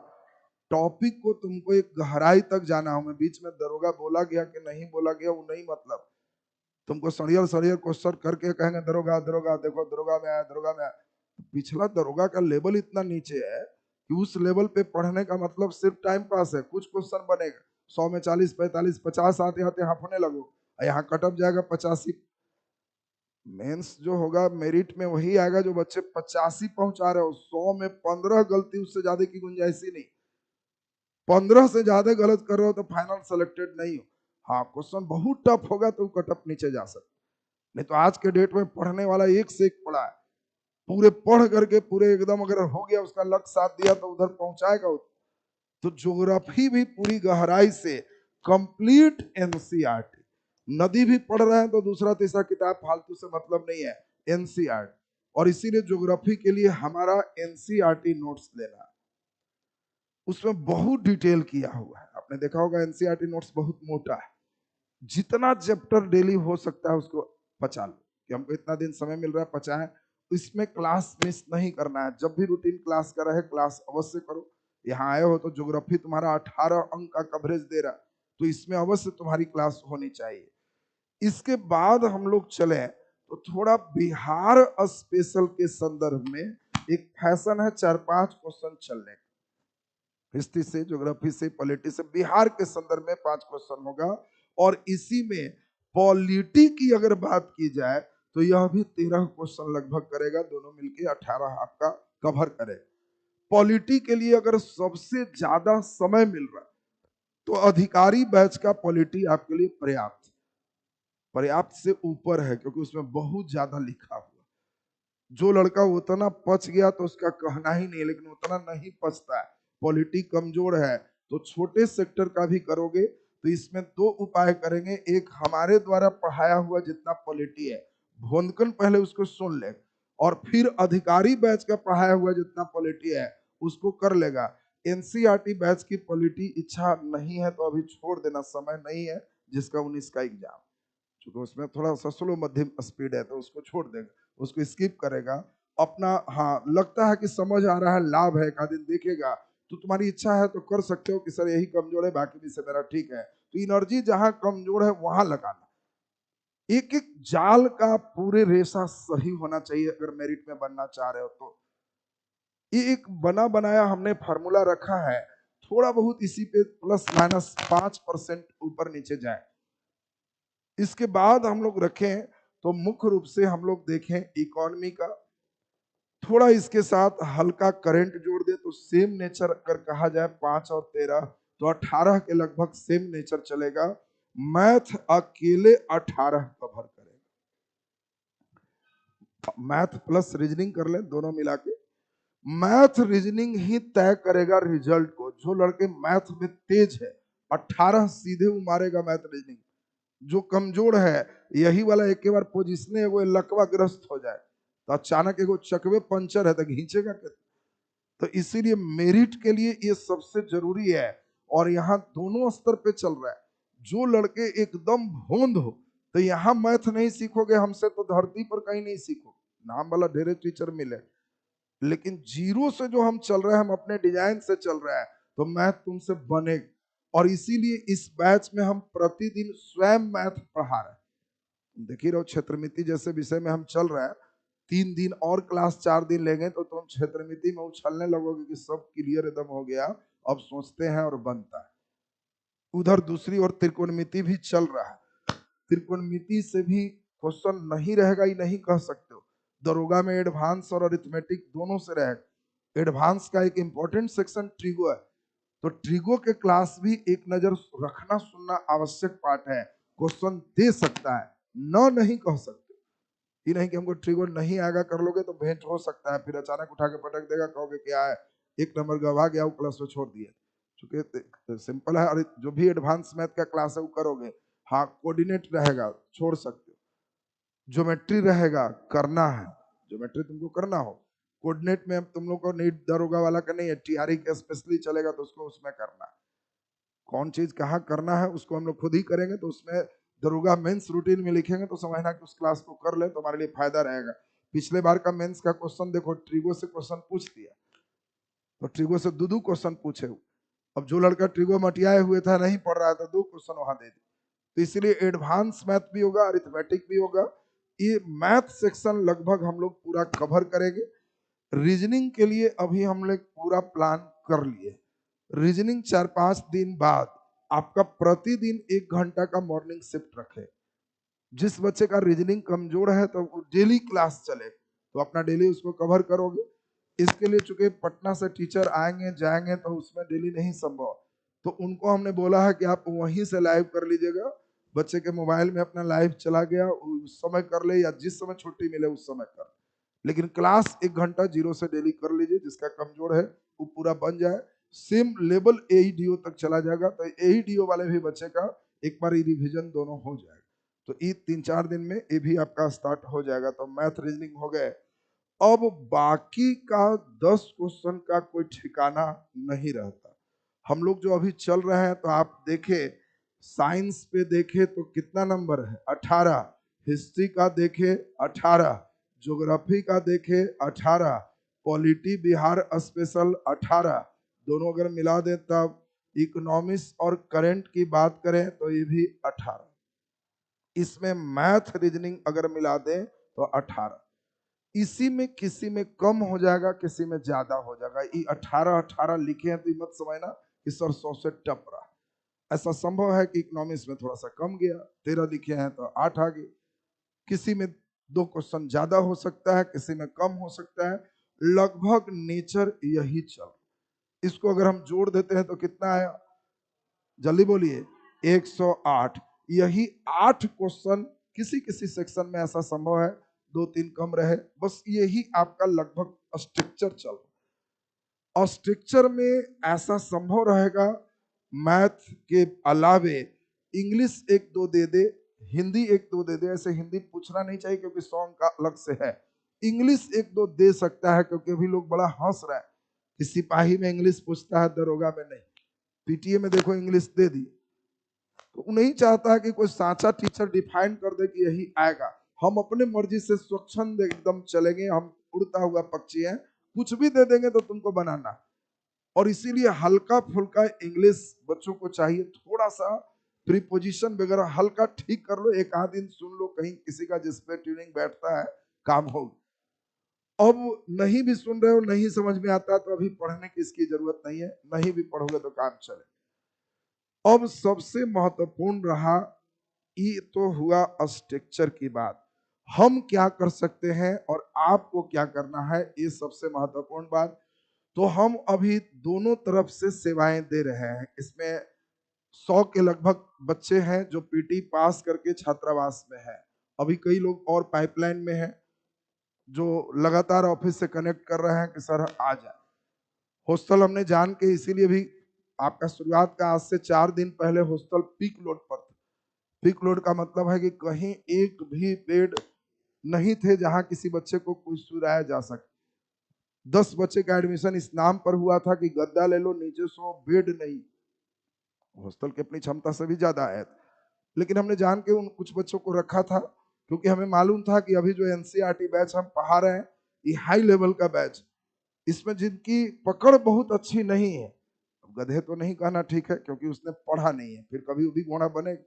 टॉपिक को तुमको एक गहराई तक जाना हो। मैं बीच में दरोगा बोला गया कि नहीं बोला गया वो नहीं मतलब, तुमको सड़ियल सड़ियल क्वेश्चन करके कहेंगे दरोगा दरोगा, देखो दरोगा में आया, दरोगा में आया। पिछला दरोगा का लेवल इतना नीचे है कि उस लेवल पे पढ़ने का मतलब सिर्फ टाइम पास है। कुछ क्वेश्चन बनेगा 100 में 40, 45, 50 आते आते हाफने लगो, यहाँ कटअप जाएगा 85। मेंस जो होगा मेरिट में वही आएगा जो बच्चे 85 पहुंचा रहे हो। 100 में 15 गलती, उससे ज्यादा की गुंजाइश ही नहीं। 15 से ज्यादा गलत कर रहे हो तो फाइनल सेलेक्टेड नहीं हो। हाँ, क्वेश्चन बहुत टफ होगा तो कटअप नीचे जा सकते, नहीं तो आज के डेट में पढ़ने वाला एक से एक पढ़ा है, पूरे पढ़ करके पूरे एकदम अगर हो गया, उसका लक्ष्य साथ दिया तो उधर पहुंचाएगा। तो ज्योग्राफी भी पूरी गहराई से कंप्लीट एनसीईआरटी। नदी भी पढ़ रहे हैं तो दूसरा तीसरा किताब फालतू से मतलब नहीं है, एनसीईआरटी। और इसीलिए ज्योग्राफी के लिए हमारा एनसीईआरटी नोट्स लेना, उसमें बहुत डिटेल किया हुआ है। आपने देखा होगा एनसीईआरटी नोट्स बहुत मोटा है, जितना चैप्टर डेली हो सकता है उसको पचा लो, कि हमको इतना दिन समय मिल रहा है पचाएं। इसमें क्लास मिस नहीं करना है, जब भी रूटीन क्लास का रहे क्लास अवश्य करो। यहाँ आए हो तो ज्योग्राफी तुम्हारा 18 अंक का कवरेज दे रहा, तो इसमें अवश्य तुम्हारी क्लास होनी चाहिए। इसके बाद हम लोग चले तो थोड़ा बिहार स्पेशल के संदर्भ में एक फैशन है 4-5 क्वेश्चन चलने का, हिस्ट्री से, ज्योग्राफी से, पॉलिटी से, बिहार के संदर्भ में 5 क्वेश्चन होगा। और इसी में पॉलिटी की अगर बात की जाए तो यह भी 13 क्वेश्चन लगभग करेगा, दोनों मिलके 18 आपका कवर करे। पॉलिटी के लिए अगर सबसे ज्यादा समय मिल रहा है तो अधिकारी बैच का पॉलिटी आपके लिए पर्याप्त, पर्याप्त से ऊपर है, क्योंकि उसमें बहुत ज्यादा लिखा हुआ। जो लड़का उतना पच गया तो उसका कहना ही नहीं, लेकिन उतना नहीं पचता है, पॉलिटी कमजोर है, तो छोटे सेक्टर का भी करोगे तो इसमें 2 उपाय करेंगे। एक, हमारे द्वारा पढ़ाया हुआ जितना पॉलिटी है भोंदकन पहले उसको सुन ले, और फिर अधिकारी बैच का पढ़ाया हुआ जितना पॉलिटी है उसको कर लेगा। एनसीईआरटी बैच की पॉलिटी इच्छा नहीं है तो अभी छोड़ देना, समय नहीं है, जिसका 19 का एग्जाम, क्योंकि उसमें थोड़ा सा स्लो मध्यम स्पीड है तो उसको छोड़ देगा, उसको स्किप करेगा। अपना, हाँ लगता है कि समझ आ रहा है, लाभ है, एक आध दिन देखेगा तो तुम्हारी इच्छा है तो कर सकते हो कि सर यही कमजोर है, बाकी भी से मेरा ठीक है। तो एनर्जी जहां कमजोर है वहां लगाना। एक एक जाल का पूरे रेशा सही होना चाहिए अगर मेरिट में बनना चाह रहे हो तो। ये एक बना बनाया हमने फार्मूला रखा है, थोड़ा बहुत इसी पे प्लस माइनस 5% ऊपर नीचे जाए। इसके बाद हम लोग रखें तो मुख्य रूप से हम लोग देखें इकोनॉमी का, थोड़ा इसके साथ हल्का करंट जोड़ दे तो सेम नेचर अगर कहा जाए 5 और 13 तो 18 के लगभग सेम नेचर चलेगा। मैथ अकेले 18 कवर करेगा, मैथ प्लस रीजनिंग कर ले दोनों मिला के। मैथ रीजनिंग ही तय करेगा रिजल्ट को। जो लड़के मैथ में तेज है 18 सीधे वो मारेगा मैथ रीजनिंग। जो कमजोर है यही वाला एक बार पोजिशन है वो लकवा ग्रस्त हो जाए तो अचानक एगो चकवे पंचर है तो घींचेगा कैसे। तो इसीलिए मेरिट के लिए ये सबसे जरूरी है और यहाँ दोनों स्तर पे चल रहा है। जो लड़के एकदम भोंद हो तो यहाँ मैथ नहीं सीखोगे हमसे तो धरती पर कहीं नहीं सीखोगे, नाम वाला ढेरे टीचर मिले, लेकिन जीरो से जो हम चल रहे हैं, हम अपने डिजाइन से चल रहे हैं तो मैथ तुमसे बनेगा। और इसीलिए इस बैच में हम प्रतिदिन स्वयं मैथ पढ़ा रहे हैं। देख ही रहो क्षेत्रमिति जैसे विषय में हम चल रहे हैं, 3 दिन और क्लास 4 दिन लेंगे तो तुम क्षेत्रमिति में उछलने लगोगे कि सब क्लियर एकदम हो गया, अब सोचते हैं और बनता है। उधर दूसरी ओर त्रिकोणमिति भी चल रहा है, त्रिकोणमिति से भी क्वेश्चन नहीं रहेगा ही नहीं कह सकते हो। दरोगा में एडवांस और अरिथमेटिक दोनों से रहेगा। एडवांस का एक इंपॉर्टेंट सेक्शन ट्रिगो है, तो ट्रिगो के क्लास भी एक नजर रखना सुनना आवश्यक पार्ट है। क्वेश्चन दे सकता है, न नहीं कह सकते। ये नहीं कि हमको ट्रिगो नहीं आएगा कर लोगे तो भेंट हो सकता है, फिर अचानक उठा के पटक देगा, कहोगे क्या है 1 नंबर गवा गया, वो क्लास में छोड़ दिए। चूंकि सिंपल है, और जो भी एडवांस मैथ का क्लास है वो करोगे, हाँ कोऑर्डिनेट रहेगा छोड़ सकते हो, ज्योमेट्री रहेगा करना है, ज्योमेट्री तुमको करना हो। कोऑर्डिनेट में अब तुम लोग को नीट दरोगा वाला का नहीं है, टीआरई का स्पेशली चलेगा तो उसको उसमें करना है। कौन चीज कहाँ करना है उसको हम लोग खुद ही करेंगे, तो उसमें दरोगा मेंस रूटीन में लिखेंगे तो समझना कि उस क्लास को कर ले तो हमारे लिए फायदा रहेगा। पिछले बार का मेंस का क्वेश्चन देखो, ट्रिगो से क्वेश्चन पूछ दिया तो ट्रिगो से दो क्वेश्चन पूछे। अब जो लड़का ट्रिगो मटियाए हुए था नहीं पढ़ रहा था 2 क्वेश्चन वहां दे दी। तो इसलिए एडवांस मैथ भी होगा, अरिथमेटिक भी होगा। ये मैथ सेक्शन लगभग हम लोग पूरा कवर करेंगे। रीजनिंग के लिए अभी हम लोग पूरा प्लान कर लिए। रीजनिंग 4-5 दिन बाद आपका प्रतिदिन 1 घंटा का मॉर्निंग शिफ्ट रखे। जिस बच्चे का रीजनिंग कमजोर है तो डेली क्लास चले तो अपना डेली उसको कवर करोगे। इसके लिए चूंकि पटना से टीचर आएंगे जाएंगे तो उसमें डेली नहीं संभव, तो उनको हमने बोला है कि आप वहीं से लाइव कर लीजिएगा। बच्चे के मोबाइल में अपना लाइव चला गया उस समय कर ले या जिस समय छुट्टी मिले उस समय कर, लेकिन क्लास 1 घंटा जीरो से डेली कर लीजिए। जिसका कमजोर है वो पूरा बन जाए, सेम लेवल एईडीओ तक चला जाएगा तो एईडीओ वाले भी बच्चे का एक बार रिवीजन दोनों हो जाएगा। तो ये 3-4 दिन में ये भी आपका स्टार्ट हो जाएगा। तो मैथ रीजनिंग हो गए। अब बाकी का 10 क्वेश्चन का कोई ठिकाना नहीं रहता। हम लोग जो अभी चल रहे हैं तो आप देखे साइंस पे देखे तो कितना नंबर है 18, हिस्ट्री का देखे 18, ज्योग्राफी का देखे 18, पॉलिटी बिहार स्पेशल 18, दोनों अगर मिला दें तब इकोनॉमिक्स और करंट की बात करें तो ये भी 18। इसमें मैथ रीजनिंग अगर मिला दें तो 18। इसी में किसी में कम हो जाएगा किसी में ज्यादा हो जाएगा। ये 18 लिखे हैं तो मत समझना कि सर 100 से टप रहा। ऐसा संभव है कि इकोनॉमिक्स में थोड़ा सा कम गया, 13 लिखे हैं तो 8 आ गए। किसी में 2 क्वेश्चन ज्यादा हो सकता है, किसी में कम हो सकता है। लगभग नेचर यही चल। इसको अगर हम जोड़ देते हैं तो कितना आया, जल्दी बोलिए, 108। यही 8 क्वेश्चन किसी किसी सेक्शन में ऐसा संभव है 2-3 कम रहे, बस यही आपका लगभग स्ट्रक्चर चल रहा। और स्ट्रक्चर में ऐसा संभव रहेगा मैथ के अलावे इंग्लिश 1-2 दे दे, हिंदी 1-2 दे दे। ऐसे हिंदी पूछना नहीं चाहिए क्योंकि सॉन्ग का अलग से है। इंग्लिश 1-2 दे सकता है क्योंकि अभी लोग बड़ा हंस रहे हैं कि सिपाही में इंग्लिश पूछता है दरोगा में नहीं। पीटीए में देखो इंग्लिश दे दी, तो वो नहीं चाहता है कि कोई साचा टीचर डिफाइन कर दे कि यही आएगा। हम अपने मर्जी से स्वच्छंद एकदम चलेंगे। हम उड़ता हुआ पक्षी है, कुछ भी दे देंगे तो तुमको बनाना। और इसीलिए हल्का फुल्का इंग्लिश बच्चों को चाहिए, थोड़ा सा प्रीपोजिशन वगैरह हल्का ठीक कर लो, एक आध दिन सुन लो, कहीं किसी का जिस पे ट्यूनिंग बैठता है काम हो। अब नहीं भी सुन रहे हो, नहीं समझ में आता तो अभी पढ़ने की इसकी जरूरत नहीं है, नहीं भी पढ़ोगे तो काम चले। अब सबसे महत्वपूर्ण रहा, ये तो हुआ स्ट्रक्चर की बात, हम क्या कर सकते हैं और आपको क्या करना है, ये सबसे महत्वपूर्ण बात। तो हम अभी दोनों तरफ से सेवाएं दे रहे हैं। इसमें 100 के लगभग बच्चे हैं जो पीटी पास करके छात्रावास में हैं। अभी कई लोग और पाइपलाइन में हैं जो लगातार ऑफिस से कनेक्ट कर रहे हैं कि सर आ जाए। हॉस्टल हमने जान के इसीलिए भी आपका शुरुआत का आज से 4 दिन पहले हॉस्टल पीक लोड पर था। पीक लोड का मतलब है कि कहीं एक भी बेड नहीं थे जहां किसी बच्चे को कुछ सुराया जा सके। 10 बच्चे का एडमिशन इस नाम पर हुआ था कि गद्दा ले लो नीचे सो, बेड नहीं। हॉस्टल की अपनी क्षमता से भी ज्यादा है, लेकिन हमने जान के उन कुछ बच्चों को रखा था, क्योंकि हमें मालूम था कि अभी जो एनसीईआरटी बैच हम पढ़ा रहे हैं, ये हाई लेवल का बैच, इसमें जिनकी पकड़ बहुत अच्छी नहीं है, गधे तो नहीं कहना ठीक है क्योंकि उसने पढ़ा नहीं है, फिर कभी भी घोड़ा बने,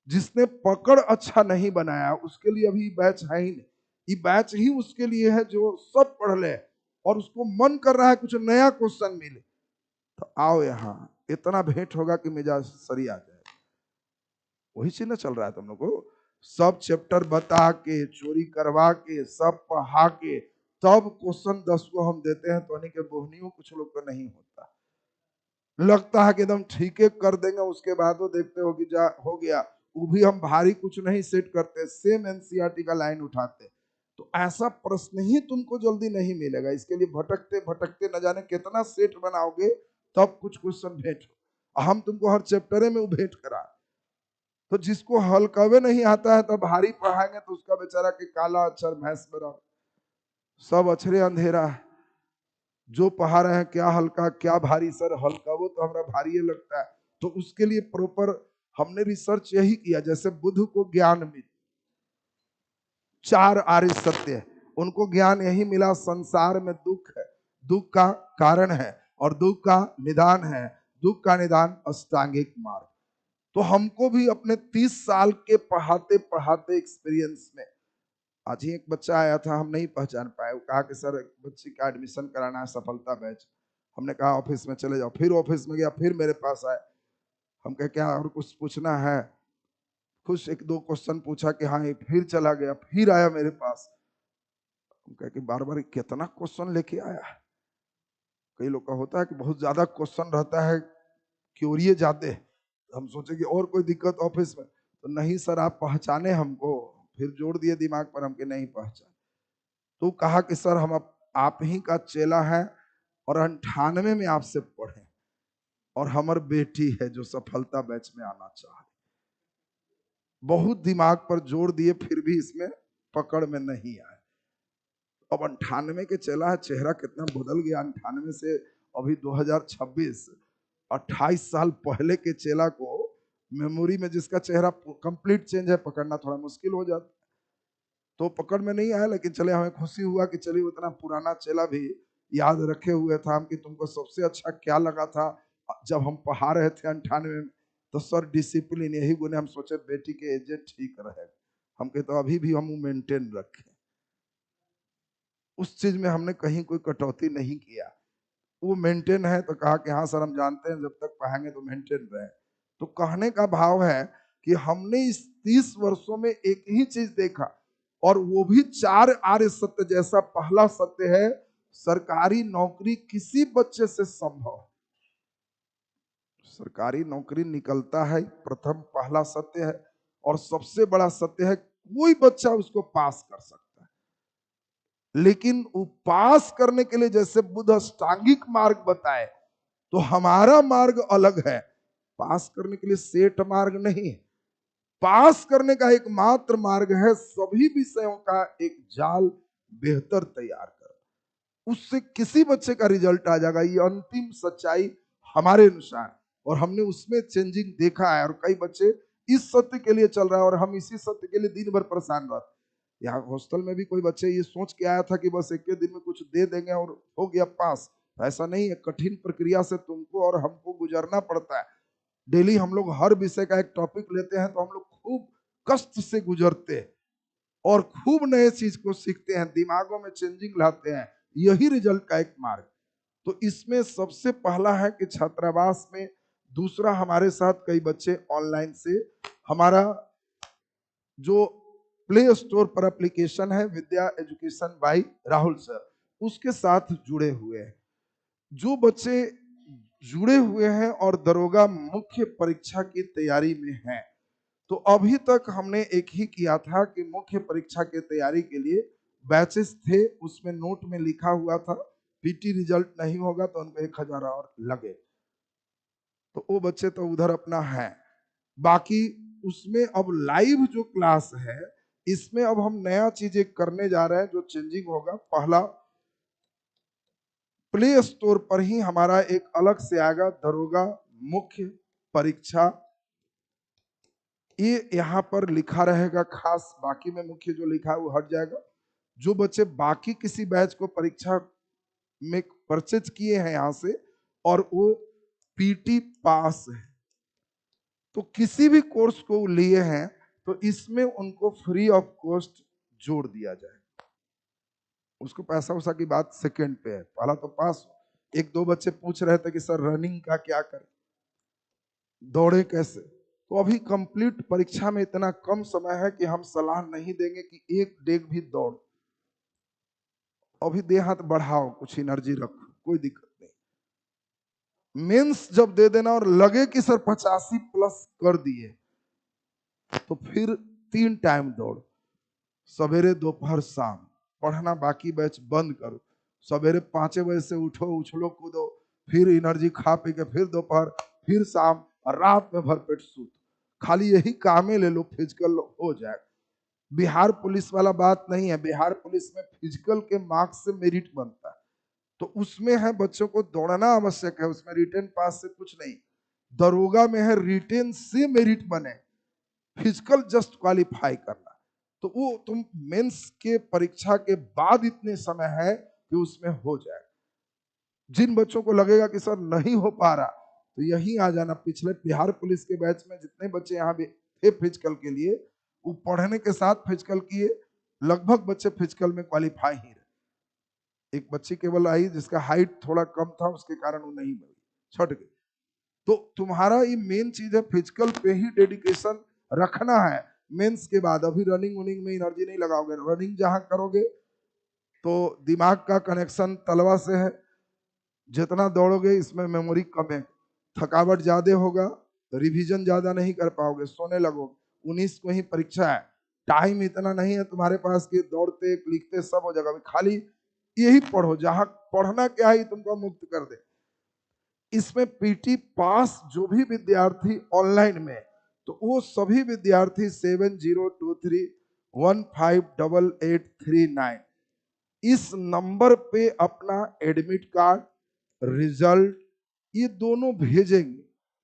जिसने पकड़ अच्छा नहीं बनाया उसके लिए अभी बैच है ही नहीं। ये बैच ही उसके लिए है जो सब पढ़ ले और उसको मन कर रहा है कुछ नया क्वेश्चन मिले, तो आओ यहाँ, इतना भेंट होगा कि मिजाज सरी आ जाए। वही चीज ना चल रहा है तुम लोग को, सब चैप्टर बता के, चोरी करवा के, सब पढ़ा के, तब क्वेश्चन 10 को हम देते हैं, तो के बोहनियों कुछ लोग को नहीं होता, लगता है कि एकदम ठीक है कर देंगे, उसके बाद वो देखते हो कि जा हो गया, वो भी हम भारी कुछ नहीं सेट करते, सेम एनसीईआरटी का लाइन उठाते। तो ऐसा प्रश्न ही तुमको जल्दी नहीं मिलेगा, इसके लिए भटकते भटकते न जाने कितना सेट बनाओगे तब कुछ क्वेश्चन भेंट हो। हम तुमको हर चैप्टर में वो भेंट करा, तो जिसको हल्कावे नहीं आता है तब भारी पढ़ाएंगे तो उसका बेचारा के काला अक्षर भैंस में रहो, सब अक्षरे अंधेरा है। जो पढ़ा रहे हैं क्या हल्का क्या भारी, सर हल्का वो तो हमारा भारी लगता है। तो उसके लिए प्रॉपर हमने रिसर्च यही किया, जैसे बुद्ध को ज्ञान मिला, 4 आर्य सत्य है, उनको ज्ञान यही मिला, संसार में दुख है, दुख का कारण है और दुख का निदान है, दुख का निदान अष्टांगिक मार्ग। तो हमको भी अपने 30 साल के पढ़ाते पढ़ाते एक्सपीरियंस में, आज ही एक बच्चा आया था, हम नहीं पहचान पाए, वो कहा कि सर एक बच्चे का एडमिशन कराना है सफलता बैच। हमने कहा ऑफिस में चले जाओ, फिर ऑफिस में गया, फिर मेरे पास आए, हम कहे क्या और कुछ पूछना है, कुछ 1-2 क्वेश्चन पूछा कि हाँ, फिर चला गया, फिर आया मेरे पास, हम कहे कि बार बार कितना क्वेश्चन लेके आया। कई लोग का होता है कि बहुत ज्यादा क्वेश्चन रहता है, क्यूरियस जाते हैं, हम सोचे कि और कोई दिक्कत ऑफिस में, तो नहीं सर आप पहचाने हमको, फिर जोड़ दिए दिमाग पर हमके नहीं पहचान। तो कहा कि सर हम आप ही का चेला है और 98 में आपसे पढ़े और हमार बेटी है जो सफलता बैच में आना चाहे। बहुत दिमाग पर जोर दिए फिर भी इसमें पकड़ में नहीं आए। अब 98 के चेला है, चेहरा कितना बदल गया 98 से अभी 2026, 28 साल पहले के चेला को मेमोरी में जिसका चेहरा कंप्लीट चेंज है, पकड़ना थोड़ा मुश्किल हो जाता। तो पकड़ में नहीं आया, लेकिन चले हमें खुशी हुआ कि चलिए उतना पुराना चेला भी याद रखे हुए था हम कि तुमको सबसे अच्छा क्या लगा था जब हम पढ़ा रहे थे 98 में। तो सर डिसिप्लिन, यही गुने हम सोचे बेटी के एजेंट ठीक रहे, हम कहे तो अभी भी हम मेंटेन रखें, उस चीज में हमने कहीं कोई कटौती नहीं किया, वो मेंटेन है। तो कहा कि हाँ सर हम जानते हैं जब तक पढ़ाएंगे तो मेंटेन रहे। तो कहने का भाव है कि हमने इस 30 वर्षों में एक ही चीज देखा, और वो भी 4 आर्य सत्य जैसा। पहला सत्य है सरकारी नौकरी किसी बच्चे से संभव, सरकारी नौकरी निकलता है, प्रथम पहला सत्य है। और सबसे बड़ा सत्य है कोई बच्चा उसको पास कर सकता है, लेकिन वो पास करने के लिए जैसे बुद्ध अष्टांगिक मार्ग बताए, तो हमारा मार्ग अलग है। पास करने के लिए सेठ मार्ग नहीं है, पास करने का एकमात्र मार्ग है सभी विषयों का एक जाल बेहतर तैयार कर, उससे किसी बच्चे का रिजल्ट आ जाएगा। ये अंतिम सच्चाई हमारे अनुसार, और हमने उसमें चेंजिंग देखा है। और कई बच्चे इस सत्य के लिए चल रहा है और हम इसी सत्य के लिए दिन भर परेशान रहते। यहाँ हॉस्टल में भी कोई बच्चे ये सोच के आया था कि बस एक दिन में कुछ दे देंगे और हो गया पास। ऐसा नहीं है, कठिन प्रक्रिया से तुमको और हमको गुजरना पड़ता है। डेली हम लोग हर विषय का एक टॉपिक लेते हैं तो हम लोग खूब कष्ट से गुजरते हैं और खूब नए चीज को सीखते हैं, दिमागों में चेंजिंग लाते हैं। यही रिजल्ट का एक मार्ग। तो इसमें सबसे पहला है कि छात्रावास में, दूसरा हमारे साथ कई बच्चे ऑनलाइन से हमारा जो प्ले स्टोर पर एप्लीकेशन है विद्या एजुकेशन बाय राहुल सर, उसके साथ जुड़े हुए हैं। जो बच्चे जुड़े हुए हैं और दरोगा मुख्य परीक्षा की तैयारी में हैं, तो अभी तक हमने एक ही किया था कि मुख्य परीक्षा की तैयारी के लिए बैचेस थे, उसमें नोट में लिखा हुआ था पीटी रिजल्ट नहीं होगा तो उनको 1000 और लगे। तो वो बच्चे तो उधर अपना है। बाकी उसमें अब लाइव जो क्लास है, इसमें अब हम नया चीजें करने जा रहे हैं जो चेंजिंग होगा। पहला, प्ले स्टोर पर ही हमारा एक अलग से आएगा दरोगा मुख्य परीक्षा। ये यहाँ पर लिखा रहेगा खास, बाकी में मुख्य जो लिखा है वो हट जाएगा। जो बच्चे बाकी किसी बैच को परीक्षा में परचेज किए हैं यहाँ से और वो पीटी पास है, तो किसी भी कोर्स को लिए हैं तो इसमें उनको फ्री ऑफ कॉस्ट जोड़ दिया जाए। उसको पैसा वैसा की बात सेकंड पे है, पहला तो पास। एक दो बच्चे पूछ रहे थे कि सर रनिंग का क्या करें, दौड़े कैसे। तो अभी कंप्लीट परीक्षा में इतना कम समय है कि हम सलाह नहीं देंगे कि एक डेग भी दौड़। अभी दे हाथ बढ़ाओ, कुछ एनर्जी रखो, कोई दिक्कत नहीं। मेंस जब दे देना और लगे कि सर 85 प्लस कर दिए, तो फिर 3 टाइम दौड़, सवेरे दोपहर शाम। पढ़ना बाकी बैच बंद करो, सवेरे 5 बजे से उठो, उछलो कूदो, फिर एनर्जी खा पी के फिर दोपहर, फिर शाम, और रात में भरपेट सूत। खाली यही कामें ले लो, फिजिकल हो जाए। बिहार पुलिस वाला बात नहीं है, बिहार पुलिस में फिजिकल के मार्क्स से मेरिट बनता है, तो उसमें है बच्चों को दौड़ना आवश्यक है, उसमें रिटेन पास से कुछ नहीं। दरोगा में है रिटेन से मेरिट बने, फिजिकल जस्ट क्वालिफाई करना। तो वो तुम मेंस के परीक्षा के बाद इतने समय है कि उसमें हो जाए। जिन बच्चों को लगेगा कि सर नहीं हो पा रहा, तो यही आ जाना। पिछले बिहार पुलिस के बैच में जितने बच्चे यहाँ भी थे फिजिकल के लिए, वो पढ़ने के साथ फिजिकल किए, लगभग बच्चे फिजिकल में क्वालिफाई ही रहे। एक बच्ची केवल आई जिसका हाइट थोड़ा कम था, उसके कारण वो नहीं मिली, छट गई। तो तुम्हारा ये मेन चीज है, फिजिकल पे ही डेडिकेशन रखना है। मेंस के बाद अभी रनिंग वनिंग में एनर्जी नहीं लगाओगे। रनिंग जहां करोगे तो दिमाग का कनेक्शन तलवा से है, जितना दौड़ोगे इसमें मेमोरी कम है, थकावट ज्यादा होगा, रिवीजन ज्यादा नहीं कर पाओगे, सोने लगोगे। 19 को ही परीक्षा है, टाइम इतना नहीं है तुम्हारे पास कि दौड़ते लिखते सब हो जाएगा। खाली यही पढ़ो, जहां पढ़ना क्या है तुमको मुक्त कर दे। इसमें पीटी पास जो भी विद्यार्थी ऑनलाइन में, तो वो सभी विद्यार्थी 7023158839 इस नंबर पे अपना एडमिट कार्ड, रिजल्ट, ये दोनों भेजेंगे।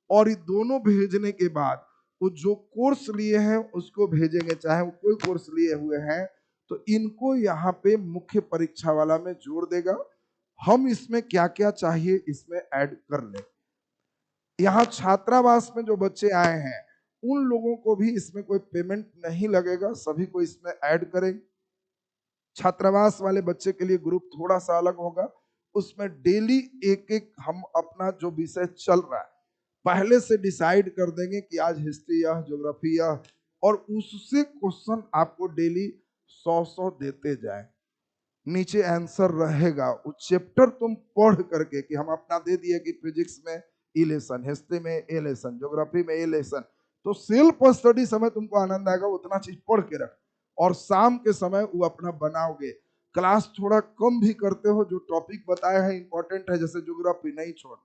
और ये दोनों भेजने के बाद वो जो कोर्स लिए हैं उसको भेजेंगे, चाहे वो कोई कोर्स लिए हुए हैं, तो इनको यहाँ पे मुख्य परीक्षा वाला में जोड़ देगा। हम इसमें क्या क्या चाहिए इसमें ऐड कर ले। यहाँ छात्रावास में जो बच्चे आए हैं उन लोगों को भी इसमें कोई पेमेंट नहीं लगेगा, सभी को इसमें ऐड करेंगे। छात्रावास वाले बच्चे के लिए ग्रुप थोड़ा सा अलग होगा, उसमें डेली एक एक हम अपना जो विषय चल रहा है पहले से डिसाइड कर देंगे कि आज हिस्ट्री या ज्योग्राफी या, और उससे क्वेश्चन आपको डेली 100 देते जाए। नीचे आंसर रहेगा, वो चैप्टर तुम पढ़ करके, कि हम अपना दे दिए कि फिजिक्स में ई लेसन, हिस्ट्री में ए लेसन, ज्योग्राफी में ए लेसन, तो सेल्फ स्टडी समय तुमको आनंद आएगा, उतना चीज पढ़ के रख। और शाम के समय वो अपना बनाओगे। क्लास थोड़ा कम भी करते हो, जो टॉपिक बताए हैं इंपॉर्टेंट है, जैसे ज्योग्राफी नहीं छोड़,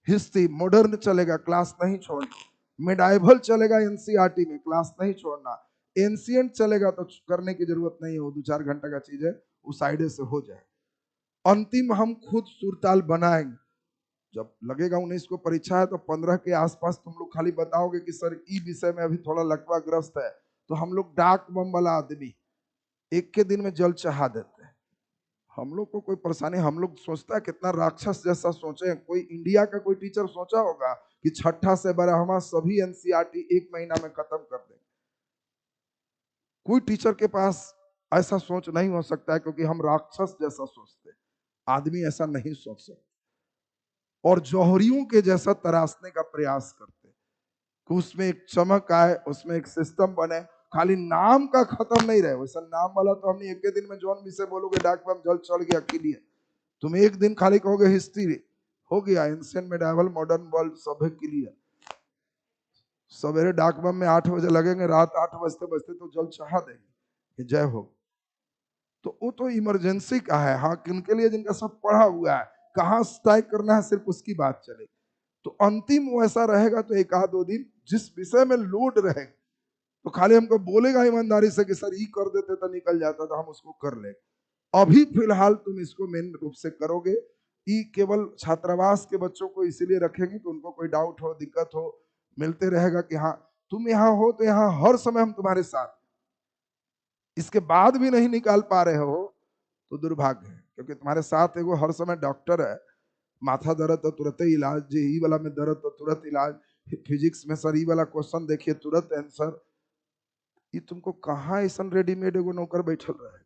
हिस्ट्री मॉडर्न चलेगा, क्लास नहीं छोड़ना, मिडाइवल चलेगा एनसीईआरटी में, क्लास नहीं छोड़ना, एंशिएंट चलेगा तो करने की जरूरत नहीं है, वो 2-4 घंटे का चीज है, वो साइड से हो जाए। अंतिम हम खुद सुरताल बनाएंगे। जब लगेगा 19 को परीक्षा है तो 15 के आसपास तुम लोग खाली बताओगे कि सर ई विषय में अभी थोड़ा लकवा ग्रस्त है, तो हम लोग डाक बम वाला आदमी एक के दिन में जल चढ़ा देते हैं। हम लोग को कोई परेशानी, हम लोग सोचता है कितना राक्षस जैसा सोचे। कोई इंडिया का कोई टीचर सोचा होगा कि छठा से 12वां सभी एनसीईआरटी एक महीना में खत्म कर देंगे? कोई टीचर के पास ऐसा सोच नहीं हो सकता है, क्योंकि हम राक्षस जैसा सोचते हैं। आदमी ऐसा नहीं सोच सकता। और जौहरियों के जैसा तराशने का प्रयास करते हैं कि उसमें एक चमक आए, उसमें एक सिस्टम बने, खाली नाम का खत्म नहीं रहे। वैसा नाम वाला तो हमने एक के दिन में जॉन भी से बोलोगे डाक में जल चढ़ गया के लिए, तुम एक दिन खाली कहोगे हिस्ट्री हो गया, एंशिएंट मेडिवल मॉडर्न वर्ल्ड सभी के लिए। सवेरे डाक बम में 8 बजे लगेंगे, रात 8 बजते बजते तो जल चढ़ा देंगे कि जय हो। तो वो तो इमरजेंसी का है। हाँ, किनके लिए? जिनका सब पढ़ा हुआ है, कहाँ स्ट्राइक करना है सिर्फ उसकी बात चले। तो अंतिम वो ऐसा रहेगा तो एक आध दो दिन जिस विषय में लोड रहेगा तो खाली हमको बोलेगा ईमानदारी से कि सर ये कर देते तो निकल जाता, तो हम उसको कर ले। अभी फिलहाल तुम इसको मेन रूप से करोगे। ये केवल छात्रावास के बच्चों को इसीलिए रखेंगे कि उनको कोई डाउट हो, दिक्कत हो, मिलते रहेगा कि हाँ तुम यहाँ हो तो यहाँ हर समय हम तुम्हारे साथ। इसके बाद भी नहीं निकाल पा रहे हो तो दुर्भाग्य है, क्योंकि तुम्हारे साथ एगो हर समय डॉक्टर है। माथा दर्द तो तुरंत ही इलाज, जी ई वाला में दर्द तो तुरंत इलाज, फिजिक्स में सर ई वाला क्वेश्चन देखिए तुरंत आंसर। ये तुमको कहाँ ऐसा रेडीमेड एगो नौकर बैठल रहे?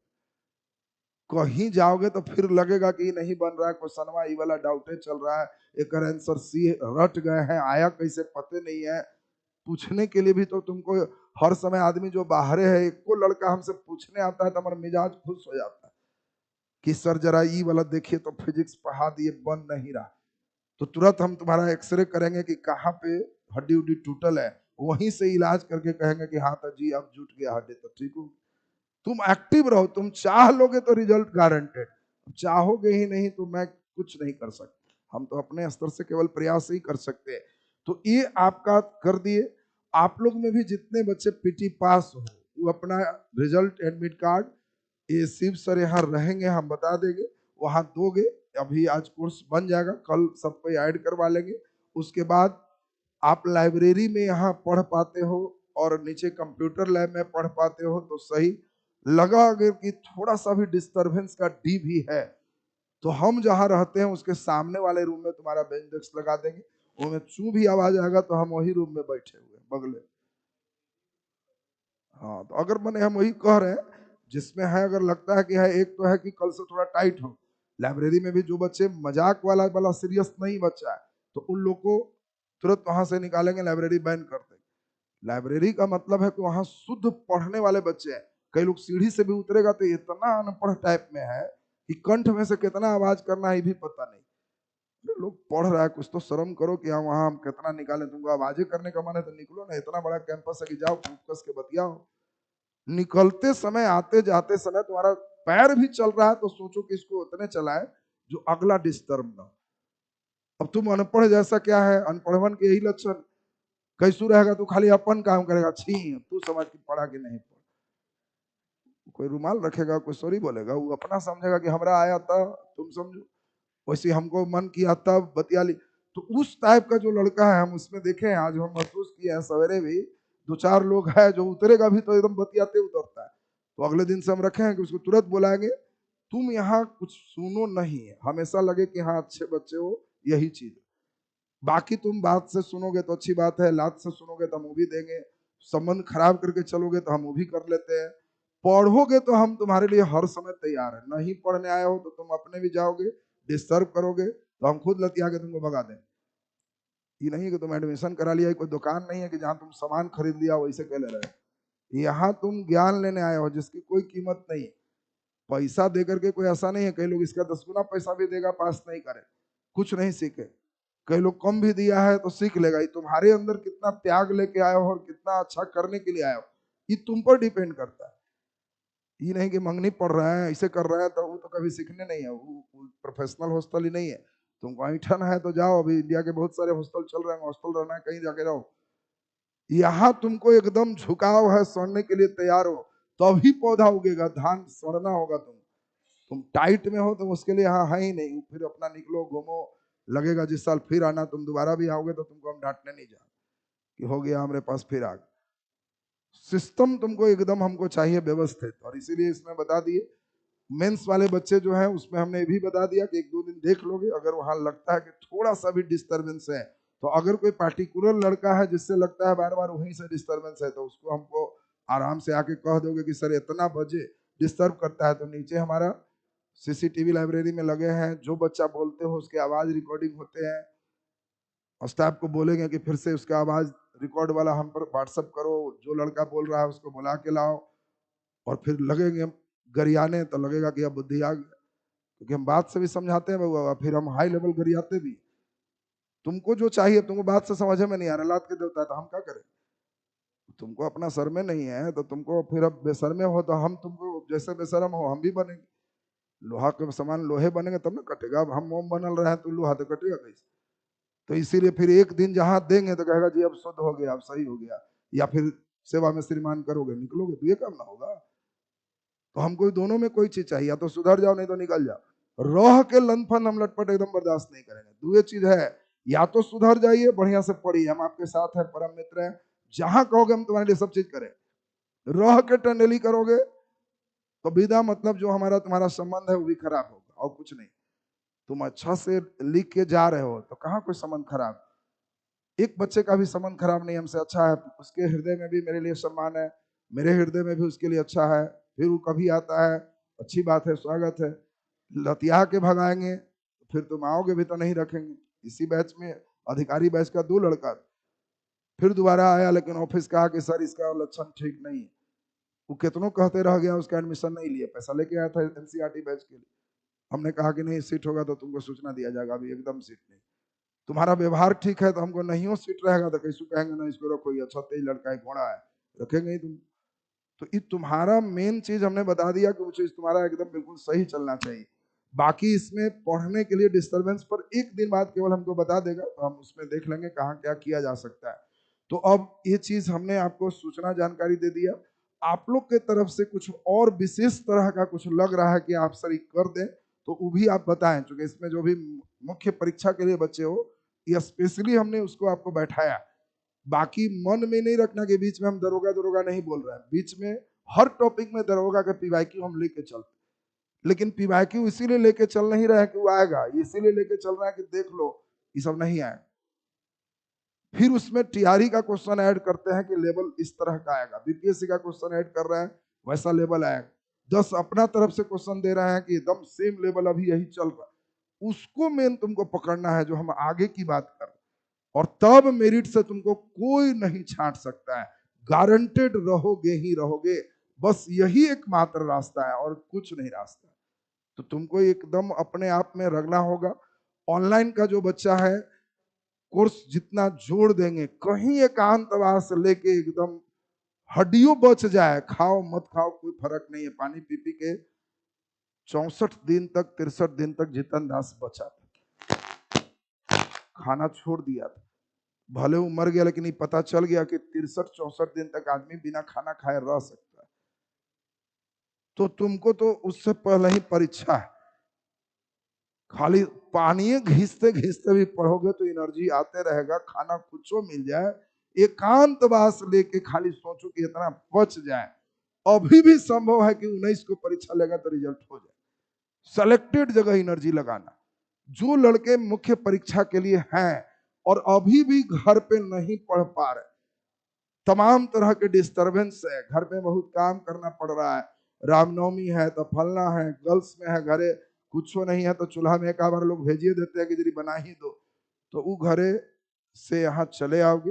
कहीं जाओगे तो फिर लगेगा कि नहीं बन रहा है क्वेश्चनवा, ई वाला डाउटे चल रहा है, एक आंसर सी रट गए हैं, आया कैसे पते नहीं है। पूछने के लिए भी तो तुमको हर समय आदमी जो बाहर है, एक को लड़का हमसे पूछने आता है तो हमारा मिजाज खुश हो जाता है कि सर जरा ई वाला देखिए तो फिजिक्स पढ़ा दिए, बन नहीं रहा। तो तुरंत हम तुम्हारा एक्सरे करेंगे कि कहाँ पे हड्डी उड्डी टूटल है, वहीं से इलाज करके कहेंगे कि हाँ तो जी अब जुट गया हड्डी तो ठीक हो। तुम एक्टिव रहो, तुम चाह लोगे तो रिजल्ट गारंटेड, चाहोगे ही नहीं तो मैं कुछ नहीं कर सकता। हम तो अपने स्तर से केवल प्रयास ही कर सकते हैं। तो ये आपका कर दिए। आप लोग में भी जितने बच्चे पीटी पास हो वो अपना रिजल्ट एडमिट कार्ड ये शिव सर यहाँ रहेंगे, हम बता देंगे, वहां दोगे। अभी आज कोर्स बन जाएगा, कल सबको ऐड करवा लेंगे। उसके बाद आप लाइब्रेरी में यहाँ पढ़ पाते हो और नीचे कंप्यूटर लैब में पढ़ पाते हो तो सही। लगा अगर कि थोड़ा सा भी डिस्टरबेंस का डी भी है तो हम जहाँ रहते हैं उसके सामने वाले रूम में तुम्हारा बेंच डेस्क लगा देंगे। उसमें चू भी आवाज आएगा तो हम वही रूम में बैठे हुए बगले। हाँ, तो अगर मैंने हम वही कह रहे हैं जिसमें है, अगर लगता है कि है, एक तो है कि कल से थोड़ा टाइट हो। लाइब्रेरी में भी जो बच्चे मजाक वाला वाला सीरियस नहीं बच्चा है तो उन लोग को तुरंत वहां से निकालेंगे, लाइब्रेरी बैन कर देंगे। लाइब्रेरी का मतलब है कि वहां शुद्ध पढ़ने वाले बच्चे हैं। कई लोग सीढ़ी से भी उतरेगा तो इतना अनपढ़ टाइप में है कि कंठ में से कितना आवाज करना है भी पता नहीं। लोग पढ़ रहा है, कुछ तो शर्म करो कि हाँ वहां हम कितना निकालें। तुमको आवाजें करने का मन है तो निकलो ना, इतना बड़ा कैंपस है कि जाओ फोकस के बतियाओ। निकलते समय, आते जाते समय तुम्हारा पैर भी चल रहा है तो सोचो कि इसको उतने चलाए जो अगला डिस्टर्ब ना। अब तुम अनपढ़ जैसा क्या है, अनपढ़वन के यही लक्षण। कैसू रहेगा तू खाली अपन काम करेगा, छी तू समझ के पढ़ा कि नहीं पढ़ा। कोई रुमाल रखेगा, कोई सॉरी बोलेगा, वो अपना समझेगा कि हमरा आया था, तुम समझो वैसे हमको मन किया तब बतिया ली। तो उस टाइप का जो लड़का है हम उसमें देखे हैं, आज हम महसूस किए हैं। सवेरे भी दो चार लोग हैं जो उतरेगा भी तो एकदम बतियाते उतरता है। तो अगले दिन से हम रखे हैं कि उसको तुरंत बुलाएंगे, तुम यहाँ कुछ सुनो नहीं, हमेशा लगे कि हाँ अच्छे बच्चे हो, यही चीज। बाकी तुम बात से सुनोगे तो अच्छी बात है, लात से सुनोगे तो हम वो भी देंगे, संबंध खराब करके चलोगे तो हम वो भी कर लेते हैं। पढ़ोगे तो हम तुम्हारे लिए हर समय तैयार है। नहीं पढ़ने आए हो तो तुम अपने भी जाओगे, डिस्टर्ब करोगे तो हम खुद लतिया के तुमको भगा दें। ये नहीं कि तुम एडमिशन करा लिया, कोई दुकान नहीं है कि जहां तुम सामान खरीद लिया वैसे कह ले रहे। यहाँ तुम ज्ञान लेने आए हो जिसकी कोई कीमत नहीं। पैसा दे करके कोई ऐसा नहीं है, कई लोग इसका 10 गुना पैसा भी देगा पास नहीं करे, कुछ नहीं सीखे। कई लोग कम भी दिया है तो सीख लेगा। ये तुम्हारे अंदर कितना त्याग लेके आए हो और कितना अच्छा करने के लिए आए हो, ये तुम पर डिपेंड करता है। ये नहीं कि मंगनी पढ़ रहा है ऐसे कर रहा है तो वो तो कभी सीखने नहीं है, वो प्रोफेशनल हॉस्टल ही नहीं है। तुमको ऐठन है तो जाओ, अभी इंडिया के बहुत सारे हॉस्टल चल रहे हैं, हॉस्टल रहना है कहीं जाके रहो। यहाँ तुमको एकदम झुकाव है, सड़ने के लिए तैयार हो तभी पौधा उगेगा। धान सड़ना होगा, तुम टाइट में हो तो उसके लिए यहाँ है ही नहीं। फिर अपना निकलो, घूमो, लगेगा जिस साल फिर आना, तुम दोबारा भी आओगे तो तुमको हम डांटने नहीं जा कि हो गया हमारे पास फिर आ गए। सिस्टम तुमको एकदम हमको चाहिए व्यवस्थित, और इसीलिए इसमें बता दिए मेंस वाले बच्चे जो हैं उसमें हमने ये भी बता दिया कि एक दो दिन देख लोगे, अगर वहां लगता है कि थोड़ा सा भी डिस्टरबेंस है, तो अगर कोई पार्टिकुलर लड़का है जिससे लगता है बार बार वहीं से डिस्टरबेंस है, तो उसको हमको आराम से आके कह दोगे कि सर इतना बजे डिस्टर्ब करता है, तो नीचे हमारा सीसीटीवी लाइब्रेरी में लगे हैं, जो बच्चा बोलते हो उसके आवाज रिकॉर्डिंग होते हैं, और स्टाफ को बोलेंगे कि फिर से उसका आवाज रिकॉर्ड वाला हम पर व्हाट्सअप करो, जो लड़का बोल रहा है उसको बुला के लाओ, और फिर लगेंगे हम गरियाने, तो लगेगा कि अब बुद्धि आ गई, क्योंकि हम बात से भी समझाते हैं बउआ, फिर हम हाई लेवल गरियाते भी। तुमको जो चाहिए, तुमको बात से समझ में नहीं आ रहा, लात के देवता है, तो हम क्या करें? तुमको अपना सर में नहीं है तो तुमको फिर अब बेशर्मे हो, तो हम तुमको जैसे बेशर्म हो हम भी बनेंगे। लोहा के समान लोहे बनेंगे तब ना कटेगा। अब हम मोम बनल रहे हैं तो लोहा तो कटेगा कैसे? तो इसीलिए फिर एक दिन जहां देंगे तो कहेगा जी अब शुद्ध हो गया, अब सही हो गया, या फिर सेवा में श्रीमान करोगे, निकलोगे, तो ये काम ना होगा। तो हमको दोनों में कोई चीज चाहिए, या तो सुधर जाओ नहीं तो निकल जाओ। रह के लनफन हम लटपट एकदम बर्दाश्त नहीं करेंगे। दूसरी चीज है, या तो सुधर जाइए, बढ़िया से पढ़िए, हम आपके साथ हैं, परम मित्र हैं, जहां कहोगे हम तुम्हारे लिए सब चीज करें। रह के टंडेली करोगे तो विदा मतलब जो हमारा तुम्हारा संबंध है वो भी खराब होगा, और कुछ नहीं। तुम अच्छा से लिख के जा रहे हो तो कहाँ कोई संबंध खराब। एक बच्चे का भी संबंध खराब नहीं हमसे, अच्छा है, उसके हृदय में भी मेरे लिए सम्मान है, मेरे हृदय में भी उसके लिए अच्छा है। फिर वो कभी आता है, अच्छी बात है, स्वागत है। लतिया के भगाएंगे फिर तुम आओगे भी तो नहीं रखेंगे। इसी बैच में अधिकारी बैच का 2 लड़का फिर दोबारा आया, लेकिन ऑफिस कहा कि सर इसका लक्षण ठीक नहीं है। वो कितनों कहते रह गया, उसका एडमिशन नहीं लिया, पैसा लेके आया था एनसीईआरटी बैच के लिए। हमने कहा कि नहीं, सीट होगा तो तुमको सूचना दिया जाएगा, अभी एकदम सीट नहीं। तुम्हारा व्यवहार ठीक है तो हमको नहीं हो सीट रहेगा तो कैसे कहेंगे ना इसको रखो, ये अच्छा तेज लड़का है, घोड़ा है, रखेंगे ही तुम। तो ये तुम्हारा मेन चीज हमने बता दिया कि वो चीज तुम्हारा एकदम बिल्कुल सही चलना चाहिए। बाकी इसमें पढ़ने के लिए डिस्टरबेंस पर एक दिन बाद केवल हमको बता देगा, तो हम उसमें देख लेंगे कहाँ क्या किया जा सकता है। तो अब ये चीज हमने आपको सूचना जानकारी दे दिया। आप लोग के तरफ से कुछ और विशेष तरह का कुछ लग रहा है कि आप सर ये कर दें, तो वो भी आप बताएं, क्योंकि इसमें जो भी मुख्य परीक्षा के लिए बच्चे हो, ये स्पेशली हमने उसको आपको बैठाया। बाकी मन में नहीं रखना कि बीच में हम दरोगा दरोगा नहीं बोल रहे हैं, बीच में हर टॉपिक में दरोगा का पीवाईक्यू हम लेके चलते, लेकिन पीवाईक्यू इसीलिए लेके चल नहीं रहे हैं कि वो आएगा, इसीलिए लेके चल रहा है कि देख लो ये सब नहीं आए। फिर उसमें टीआरई का क्वेश्चन ऐड करते हैं कि लेवल इस तरह का आएगा, बीपीएससी का क्वेश्चन ऐड कर रहे हैं वैसा लेवल आएगा, 10 अपना तरफ से क्वेश्चन दे रहे हैं कि एकदम सेम लेवल अभी यही चल रहा है, उसको मेन तुमको पकड़ना है जो हम आगे की बात कर रहे हैं। और तब मेरिट से तुमको कोई नहीं छांट सकता है, गारंटेड रहोगे ही रहोगे। बस यही एकमात्र रास्ता है और कुछ नहीं रास्ता है। तो तुमको एकदम अपने आप में रखना होगा। ऑनलाइन का जो बच्चा है, कोर्स जितना जोड़ देंगे, कहीं एकांतवास लेके एकदम हड्डियों बच जाए, खाओ मत खाओ कोई फर्क नहीं है, पानी पी पी के 64 दिन तक 63 दिन तक जितन दास बचा था, खाना छोड़ दिया था, भले वो मर गया लेकिन ये पता चल गया कि 63-64 दिन तक आदमी बिना खाना खाए रह सकता है। तो तुमको तो उससे पहले ही परीक्षा है, खाली पानी घिसते घिसते भी पढ़ोगे तो एनर्जी आते रहेगा, खाना कुछ मिल जाए, एकांतवास लेके खाली सोचो कि इतना बच जाए। अभी भी संभव है कि 19 को परीक्षा लेगा तो रिजल्ट हो जाए। सेलेक्टेड जगह एनर्जी लगाना। जो लड़के मुख्य परीक्षा के लिए हैं और अभी भी घर पे नहीं पढ़ पा रहे, तमाम तरह के डिस्टरबेंस है, घर में बहुत काम करना पड़ रहा है, रामनवमी है तो फलना है, गर्ल्स में है घरे कुछ नहीं है तो चूल्हा में एक बार लोग भेजिए देते हैं कि जरी बना ही दो, तो वो घरे से यहाँ चले आओगे।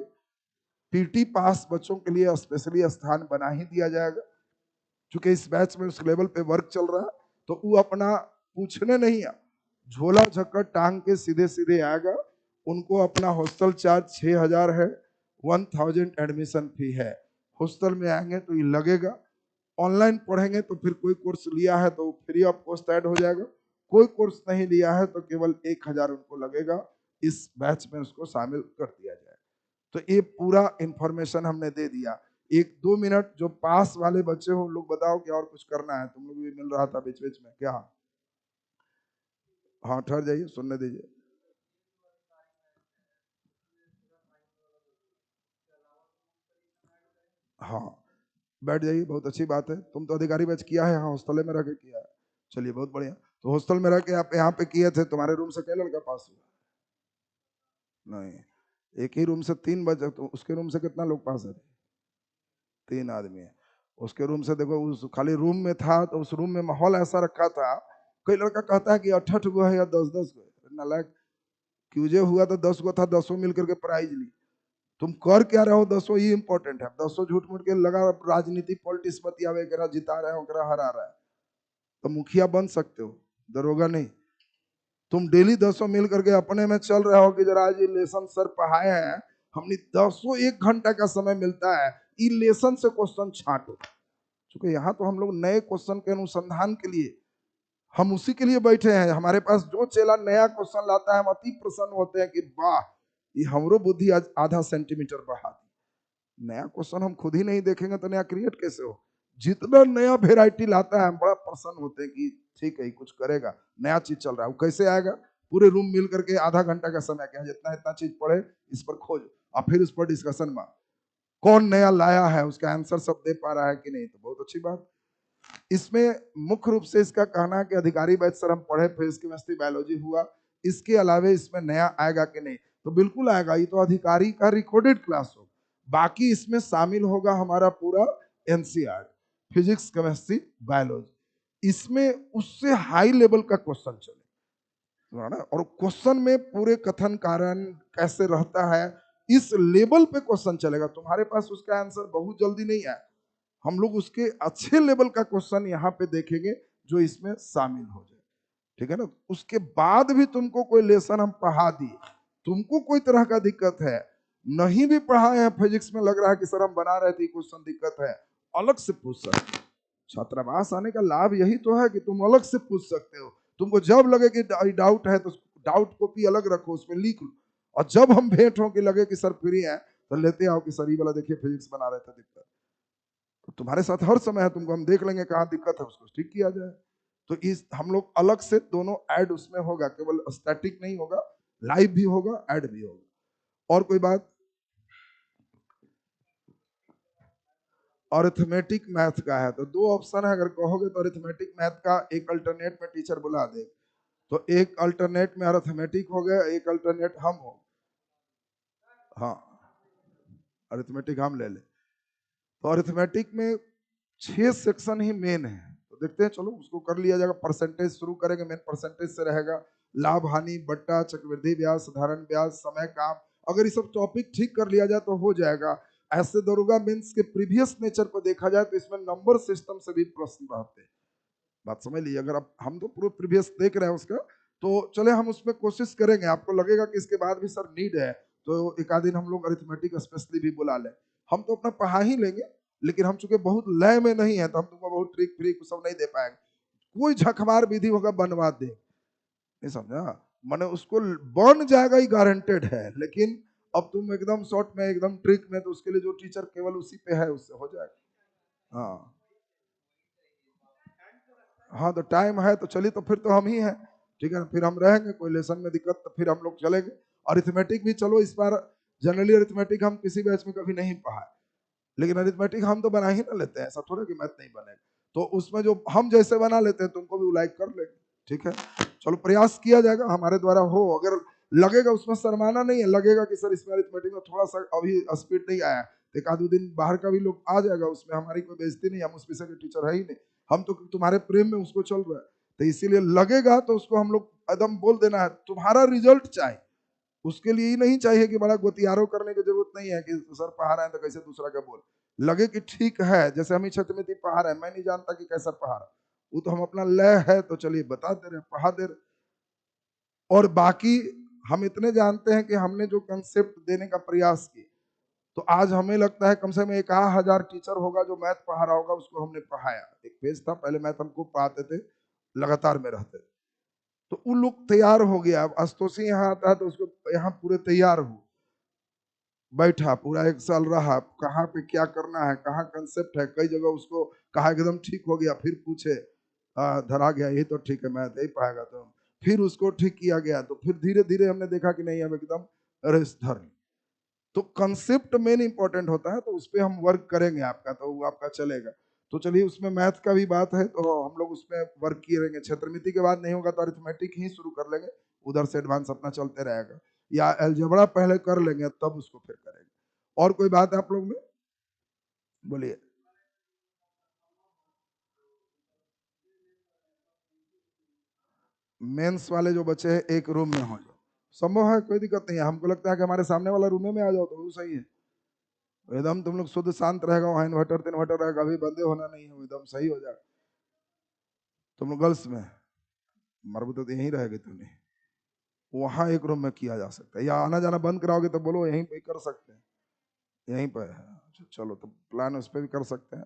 पीटी पास बच्चों के लिए स्पेशली स्थान बना ही दिया जाएगा, क्योंकि इस बैच में उस लेवल पे वर्क चल रहा है, तो वो अपना पूछने नहीं है, झोला झक्कर टांग के सीधे सीधे आएगा। उनको अपना हॉस्टल चार्ज 6,000 है, 1,000 एडमिशन फी है। हॉस्टल में आएंगे तो ये लगेगा, ऑनलाइन पढ़ेंगे तो फिर कोई कोर्स लिया है तो फ्री ऑफ कॉस्ट ऐड हो जाएगा, कोई कोर्स नहीं लिया है तो केवल 1,000 उनको लगेगा, इस बैच में उसको शामिल कर दिया जाए। तो ये पूरा इंफॉर्मेशन हमने दे दिया। 1-2 मिनट जो पास वाले बच्चे हो लोग बताओ कि और कुछ करना है, तुम लोग भी मिल रहा था बीच बीच में क्या? हाँ ठहर जाइए, सुनने दीजिए। हाँ बैठ जाइए, बहुत अच्छी बात है। तुम तो अधिकारी बैच किया है, हाँ हॉस्टल में रह के किया है, चलिए बहुत बढ़िया। तो हॉस्टल में रह के आप यहाँ पे किए थे, तुम्हारे रूम से क्या लड़का पास हुआ? नहीं, एक ही रूम से 3 बजे, तो उसके रूम से कितना लोग पास है? 3 आदमी है। उसके रूम से देखो, उस खाली रूम में था तो उस रूम में माहौल ऐसा रखा था, कोई लड़का कहता है कि 8 गो है या 10 गो है, नालायक। क्यूजे हुआ तो 10 गो था, 10 मिल करके प्राइज ली। तुम कर क्या रहे हो, 10 ही इंपॉर्टेंट है। 10 झूठ मूठ के लगा राजनीति पॉलिटिक्स बतियावे, एकरा जिता रहा है ओकरा हरा रहा है, तो मुखिया बन सकते हो, दरोगा नहीं। तुम डेली 10 मिल करके अपने में चल रहे हो कि जरा आज ये लेसन सर पढ़ाए हैं, हमने 10 1 घंटा का समय मिलता है, ई लेसन से क्वेश्चन छांटो। क्योंकि यहाँ तो हम लोग नए क्वेश्चन के अनुसंधान के लिए, हम उसी के लिए बैठे हैं। हमारे पास जो चेला नया क्वेश्चन लाता है, हम अति प्रसन्न होते हैं कि वाह, ये हमरो बुद्धि आज आधा सेंटीमीटर बढ़ा दी। नया क्वेश्चन हम खुद ही नहीं देखेंगे तो नया क्रिएट कैसे हो? जितना नया वेराइटी लाता है, हम बड़ा प्रसन्न होते हैं कि ठीक है, कुछ करेगा, नया चीज चल रहा है। वो कैसे आएगा? पूरे रूम मिल करके आधा घंटा का समय, क्या जितना इतना चीज पढ़े, इस पर खोज और फिर उस पर डिस्कशन में कौन नया लाया है, उसका आंसर सब दे पा रहा है कि नहीं, तो बहुत अच्छी बात। इसमें मुख्य रूप से इसका कहना है कि अधिकारी बैच सर हम पढ़े, फिजिक्स केमिस्ट्री बायोलॉजी हुआ, इसके अलावे इसमें नया आएगा कि नहीं? तो बिल्कुल आएगा, ये तो अधिकारी का रिकॉर्डेड क्लास होगा। बाकी इसमें शामिल होगा हमारा पूरा एनसीईआरटी, फिजिक्स केमिस्ट्री बायोलॉजी। इसमें उससे हाई लेवल का क्वेश्चन चले ना, और क्वेश्चन में पूरे कथन कारण कैसे रहता है, इस लेवल पे क्वेश्चन चलेगा। तुम्हारे पास उसका आंसर बहुत जल्दी नहीं है, हम लोग उसके अच्छे लेवल का क्वेश्चन यहाँ पे देखेंगे जो इसमें शामिल हो जाए, ठीक है ना। उसके बाद भी तुमको कोई लेसन हम पढ़ा दिए, तुमको कोई तरह का दिक्कत है, नहीं भी पढ़ाए हैं, फिजिक्स में लग रहा है कि सर हम बना रहे थे, क्वेश्चन दिक्कत है, अलग से पूछ सकते हो। छात्रावास आने का लाभ यही तो है कि तुम अलग से पूछ सकते हो। तुमको जब लगे कि डाउट है तो डाउट कॉपी अलग रखो, उसमें लिख लो, और जब हम भेंट हो कि लगे कि सर फ्री है, तो लेते आओ कि सर ये वाला देखिए फिजिक्स बना रहे थे, दिक्कत तो तुम्हारे साथ हर समय है, तुमको हम देख लेंगे कहाँ दिक्कत है, उसको ठीक किया जाए। तो इस हम लोग अलग से दोनों ऐड उसमें होगा, केवल स्टैटिक नहीं होगा, लाइव भी होगा, ऐड भी होगा। और कोई बात? अरिथमेटिक मैथ का है तो 2 ऑप्शन है, अगर कहोगे तो अरिथमेटिक मैथ का एक अल्टरनेट में टीचर बुला दे, तो एक अल्टरनेट में अरिथमेटिक हो गया, एक अल्टरनेट हम हो। हाँ, अरिथमेटिक हम ले ले। तो अरिथमेटिक में 6 सेक्शन ही मेन है, तो देखते हैं, चलो उसको कर लिया जाएगा। परसेंटेज शुरू करेंगे, मेन परसेंटेज से रहेगा, लाभ हानि, बट्टा, चक्रवृद्धि ब्याज, साधारण ब्याज, समय, काम। अगर ये सब टॉपिक ठीक कर लिया जाए तो हो जाएगा। ऐसे दरोगा मेंस के प्रीवियस नेचर को देखा जाए तो इसमें नंबर सिस्टम से भी प्रश्न रहते हैं, बात समझ लीजिए। अगर आप, हम तो पूरा प्रीवियस देख रहे हैं उसका, तो चले हम उसमें कोशिश करेंगे। आपको लगेगा कि इसके बाद भी सर नीड है, तो एक आध दिन हम लोग अरिथमेटिक स्पेशली भी बुला लें। हम तो अपना पढ़ा ही लेंगे, लेकिन हम चूंकि बहुत लय में नहीं है, तो हम तुमको बहुत ट्रिक फ्रिक सब नहीं दे पाएंगे। कोई झकमार विधि होगा बनवा दे, नहीं समझा, माने उसको बन जाएगा ही गारंटेड है। लेकिन अब तुम एकदम शॉर्ट में, एकदम ट्रिक में, तो उसके लिए जो टीचर केवल उसी पे है, उससे हो जाएगा। हाँ हाँ, तो टाइम है तो चलिए, तो फिर तो हम ही हैं, ठीक है ना, फिर हम रहेंगे। कोई लेसन में दिक्कत तो फिर हम लोग चलेंगे। अरिथमेटिक भी चलो इस बार, जनरली अरिथमेटिक हम किसी बैच में कभी नहीं पढ़ाए, लेकिन अरिथमेटिक हम तो बना ही ना लेते हैं, ऐसा थोड़ा कि मैथ नहीं बनेगा। तो उसमें जो हम जैसे बना लेते हैं, तुमको भी लाइक कर लेंगे, ठीक है। चलो प्रयास किया जाएगा हमारे द्वारा हो। अगर लगेगा, उसमें शर्माना नहीं है, लगेगा कि सर इसमें अरिथमेटिक में थोड़ा सा अभी स्पीड नहीं आया, तो एक आध दो दिन बाहर का भी लोग आ जाएगा, उसमें हमारी कोई बेइज्जती नहीं, हम उस विषय के टीचर है ही नहीं, हम तो तुम्हारे प्रेम में उसको चल रहा है। तो इसीलिए लगेगा तो उसको हम लोग एकदम बोल देना है, तुम्हारा रिजल्ट चाहिए। उसके लिए ही नहीं चाहिए कि बड़ा गोतियारो करने की जरूरत नहीं है कि सर पढ़ा रहे हैं तो कैसे दूसरा का बोल लगे कि ठीक है। जैसे हम ही क्षेत्र में थी पढ़ा रहे हैं, मैं नहीं जानता कि कैसा पढ़ा रहा, वो तो हम अपना लय है तो चलिए बता दे रहे हैं, पढ़ा दे रहे। और बाकी हम इतने जानते हैं कि हमने जो कंसेप्ट देने का प्रयास किया, तो आज हमें लगता है कम से कम 1000 टीचर होगा जो मैथ पढ़ा रहा होगा, उसको हमने पढ़ाया। एक पेज था पहले, मैथ हमको पढ़ाते थे, लगातार में रहते थे, तो उन लोग तैयार हो गया। अब आस्तोषी यहाँ आता है तो उसको यहाँ पूरे तैयार हो बैठा, पूरा 1 साल रहा, कहाँ पे क्या करना है, कहाँ कंसेप्ट है, कई जगह उसको कहा एकदम ठीक हो गया, फिर पूछे धरा गया, ये तो ठीक है मैं नहीं पाएगा, तो फिर उसको ठीक किया गया, तो फिर धीरे धीरे हमने देखा कि नहीं अब एकदम रेस धर ली। तो कंसेप्ट मेन इंपॉर्टेंट होता है, तो उस पर हम वर्क करेंगे आपका, तो वो आपका चलेगा। तो चलिए, उसमें मैथ का भी बात है, तो हम लोग उसमें वर्क करेंगे। क्षेत्रमिति के बाद नहीं होगा तो अरिथमेटिक ही शुरू कर लेंगे, उधर से एडवांस अपना चलते रहेगा, या अलजेब्रा पहले कर लेंगे तब उसको फिर करेंगे। और कोई बात है आप लोग में? बोलिए। मेंस वाले जो बच्चे हैं एक रूम में हो जाओ, संभव है, कोई दिक्कत नहीं है। हमको लगता है कि हमारे सामने वाला रूम में आ जाओ तो वो सही है। एकदम तुम लोग शुद्ध शांत रहेगा, वहां इन्वर्टर इन्वर्टर रहेगा, अभी बंदे होना नहीं है, एकदम सही हो जाएगा। तुम लोग गर्ल्स में मरबूत तो यहीं रहेगी, तुम्हें वहां एक रूम में किया जा सकता है, या आना जाना बंद कराओगे तो बोलो यहीं पे कर सकते हैं, यहीं पर है। चलो, तो प्लान उस पर भी कर सकते हैं,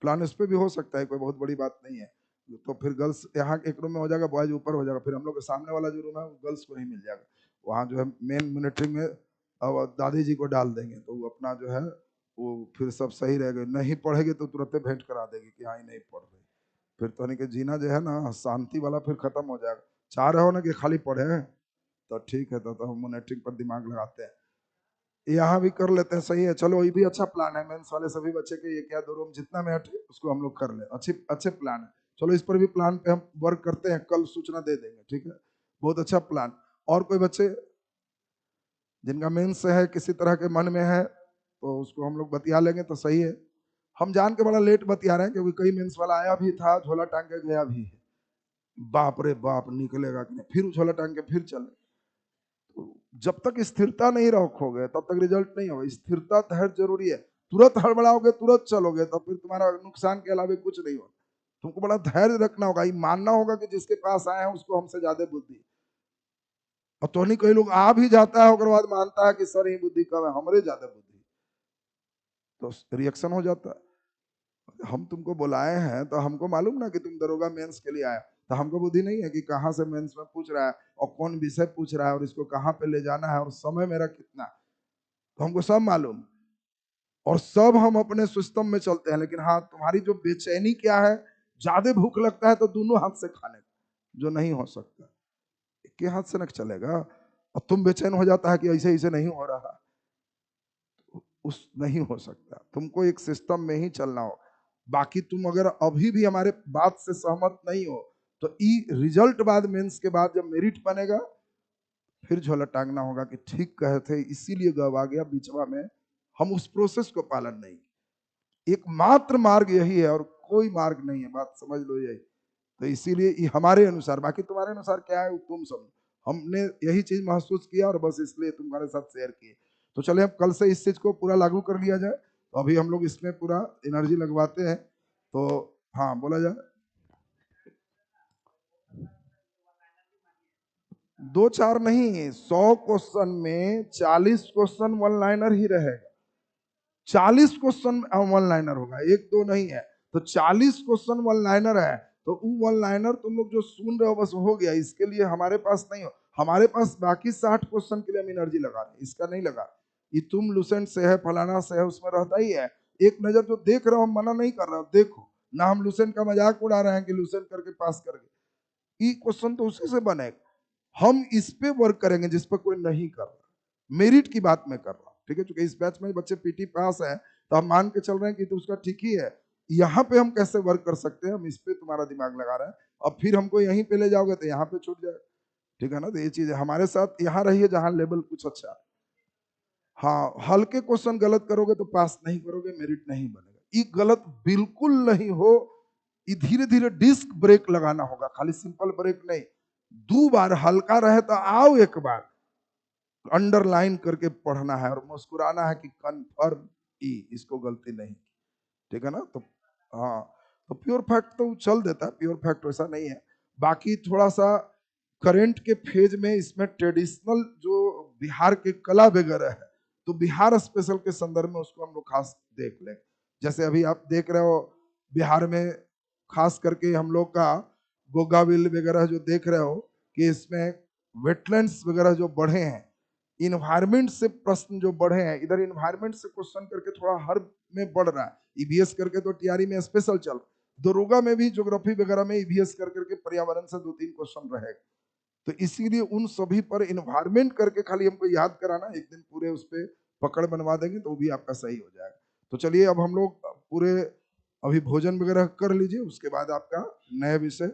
प्लान उस पर भी हो सकता है, कोई बहुत बड़ी बात नहीं है। तो फिर गर्ल्स यहाँ एक रूम में हो जाएगा, बॉयज ऊपर हो जाएगा, फिर हम लोग के सामने वाला जो रूम है वो गर्ल्स को ही मिल जाएगा। वहाँ जो है मेन मॉनिटरिंग में अब दादी जी को डाल देंगे, तो वो अपना जो है वो फिर सब सही रहेगा। नहीं पढ़ेगी तो तुरंत भेंट करा देगी कि हाँ ही नहीं पढ़ रही, फिर तो नहीं कि जीना जो है ना शांति वाला फिर खत्म हो जाएगा। चाह रहे हो ना कि खाली पढ़े, तो ठीक है, तो हम मॉनिटरिंग पर दिमाग लगाते हैं, यहाँ भी कर लेते हैं, सही है। चलो, ये भी अच्छा प्लान है, मेंस वाले सभी बच्चे के एक या दो रूम जितना में हटे उसको हम लोग कर ले, अच्छे प्लान है। चलो, इस पर भी प्लान पे हम वर्क करते हैं, कल सूचना दे देंगे, ठीक है। बहुत अच्छा प्लान। और कोई बच्चे जिनका मेंस है किसी तरह के मन में है तो उसको हम लोग बतिया लेंगे, तो सही है। हम जान के बड़ा लेट बतिया रहे हैं क्योंकि कई मेंस वाला आया भी था, झोला टांग के गया भी है। बाप रे बाप, निकलेगा कि नहीं, फिर झोला टांग के फिर चले। जब तक स्थिरता नहीं रखोगे तब तक रिजल्ट नहीं होगा। स्थिरता धैर्य जरूरी है। तुरंत हड़बड़ाओगे, तुरंत चलोगे, तो फिर तुम्हारा नुकसान के अलावा कुछ नहीं होगा। तुमको बड़ा धैर्य रखना होगा, ये मानना होगा कि जिसके पास आए हैं उसको हमसे ज्यादा बुद्धि। और तो नहीं, कई लोग आ भी जाता है और बाद मानता है कि सर ही बुद्धि कम है, हमरे ज्यादा बुद्धि, तो रिएक्शन हो जाता है। हम तुमको बुलाए हैं तो हमको मालूम ना कि तुम दरोगा मेंस के लिए आया, तो हमको बुद्धि नहीं है कि कहाँ से मेंस में पूछ रहा है और कौन विषय पूछ रहा है और इसको कहाँ पे ले जाना है और समय मेरा कितना, तो हमको सब मालूम। और सब हम अपने सिस्टम में चलते हैं। लेकिन हाँ, तुम्हारी जो बेचैनी क्या है, ज्यादा भूख लगता है तो दोनों हाथ से खाने का, जो नहीं हो सकता, एक के हाथ से न चलेगा। और तुम बेचैन हो जाता है कि ऐसे ऐसे नहीं हो रहा, उस नहीं हो सकता। तुमको एक सिस्टम में ही चलना हो। बाकी तुम अगर अभी भी हमारे बात से सहमत नहीं हो तो ई रिजल्ट बाद मेंस के बाद जब मेरिट बनेगा फिर झोला टांगना होगा कि ठीक कहे थे, इसीलिए गवा गया बीचवा में। हम उस प्रोसेस को पालन नहीं, एकमात्र मार्ग यही है और कोई मार्ग नहीं है, बात समझ लो यही। तो इसीलिए ये हमारे अनुसार, बाकी तुम्हारे अनुसार क्या है वो तुम समझो। हमने यही चीज महसूस किया और बस इसलिए तुम्हारे साथ शेयर किए। तो चले, अब कल से इस चीज को पूरा लागू कर लिया जाए। तो अभी हम लोग इसमें पूरा एनर्जी लगवाते हैं। तो हाँ, बोला जाए। 2-4 नहीं, 100 क्वेश्चन में 40 क्वेश्चन वन लाइनर ही रहेगा। 40 क्वेश्चन वन लाइनर होगा, एक दो नहीं है। तो 40 क्वेश्चन वन लाइनर है, तो वो वन लाइनर तुम लोग जो सुन रहे हो बस हो गया, इसके लिए हमारे पास नहीं हो। हमारे पास बाकी 60 क्वेश्चन के लिए हम एनर्जी लगा रहे हैं, इसका नहीं लगा। ये तुम लुसेंट से है, फलाना से है, उसमें रहता ही है। एक नजर जो देख रहे हो, हम मना नहीं कर रहे हो, देखो ना, हम लुसेंट का मजाक उड़ा रहे हैं कि लुसेंट करके पास कर गए। ये क्वेश्चन तो उसी से बनेगा। हम इस पे वर्क करेंगे जिस पर कोई नहीं कर रहा, मेरिट की बात मैं कर रहा हूँ, ठीक है। चूंकि इस बैच में बच्चे पीटी पास है तो हम मान के चल रहे हैं कि तो उसका ठीक ही है। यहाँ पे हम कैसे वर्क कर सकते हैं, हम इस पे तुम्हारा दिमाग लगा रहे हैं। और फिर हमको यहीं पे ले जाओगे तो यहाँ पे छूट जाए, ठीक है ना। तो ये चीज है, हमारे साथ यहाँ रहिए जहाँ लेवल कुछ अच्छा है। हाँ, हल्के क्वेश्चन गलत करोगे तो पास नहीं करोगे, मेरिट नहीं बनेगा। ये गलत बिल्कुल नहीं हो। ये धीरे धीरे डिस्क ब्रेक लगाना होगा, खाली सिंपल ब्रेक नहीं। 2 बार हल्का रहे तो आओ, एक बार अंडरलाइन करके पढ़ना है और मुस्कुराना है कि कन्फर्म ई, इसको गलती नहीं की, ठीक है ना। तो हाँ, तो प्योर फैक्ट तो चल देता है, प्योर फैक्ट वैसा नहीं है। बाकी थोड़ा सा करंट के फेज में इसमें ट्रेडिशनल जो बिहार के कला वगैरह है, तो बिहार स्पेशल के संदर्भ में उसको हम लोग खास देख लें। जैसे अभी आप देख रहे हो बिहार में खास करके हम लोग का गोगाविल वगैरह जो देख रहे हो कि इसमें वेटलैंड्स वगैरह जो बढ़े हैं, इन्वायरमेंट से प्रश्न जो बढ़े हैं, इधर इन्वायरमेंट से क्वेश्चन करके थोड़ा हर में बढ़ रहा है। ईवीएस करके तो टीआरई में स्पेशल चल, दरोगा में भी ज्योग्राफी वगैरह में ईवीएस कर करके पर्यावरण से 2-3 क्वेश्चन रहेगा। तो इसीलिए उन सभी पर इन्वायरमेंट करके खाली हमको याद कराना, एक दिन पूरे उस पर पकड़ बनवा देंगे तो वो भी आपका सही हो जाएगा। तो चलिए अब हम लोग पूरे अभी भोजन वगैरह कर लीजिए, उसके बाद आपका नए विषय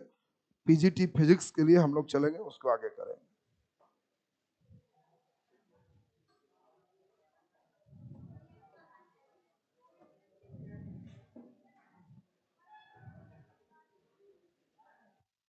पीजीटी फिजिक्स के लिए हम लोग चलेंगे, उसको आगे करेंगे।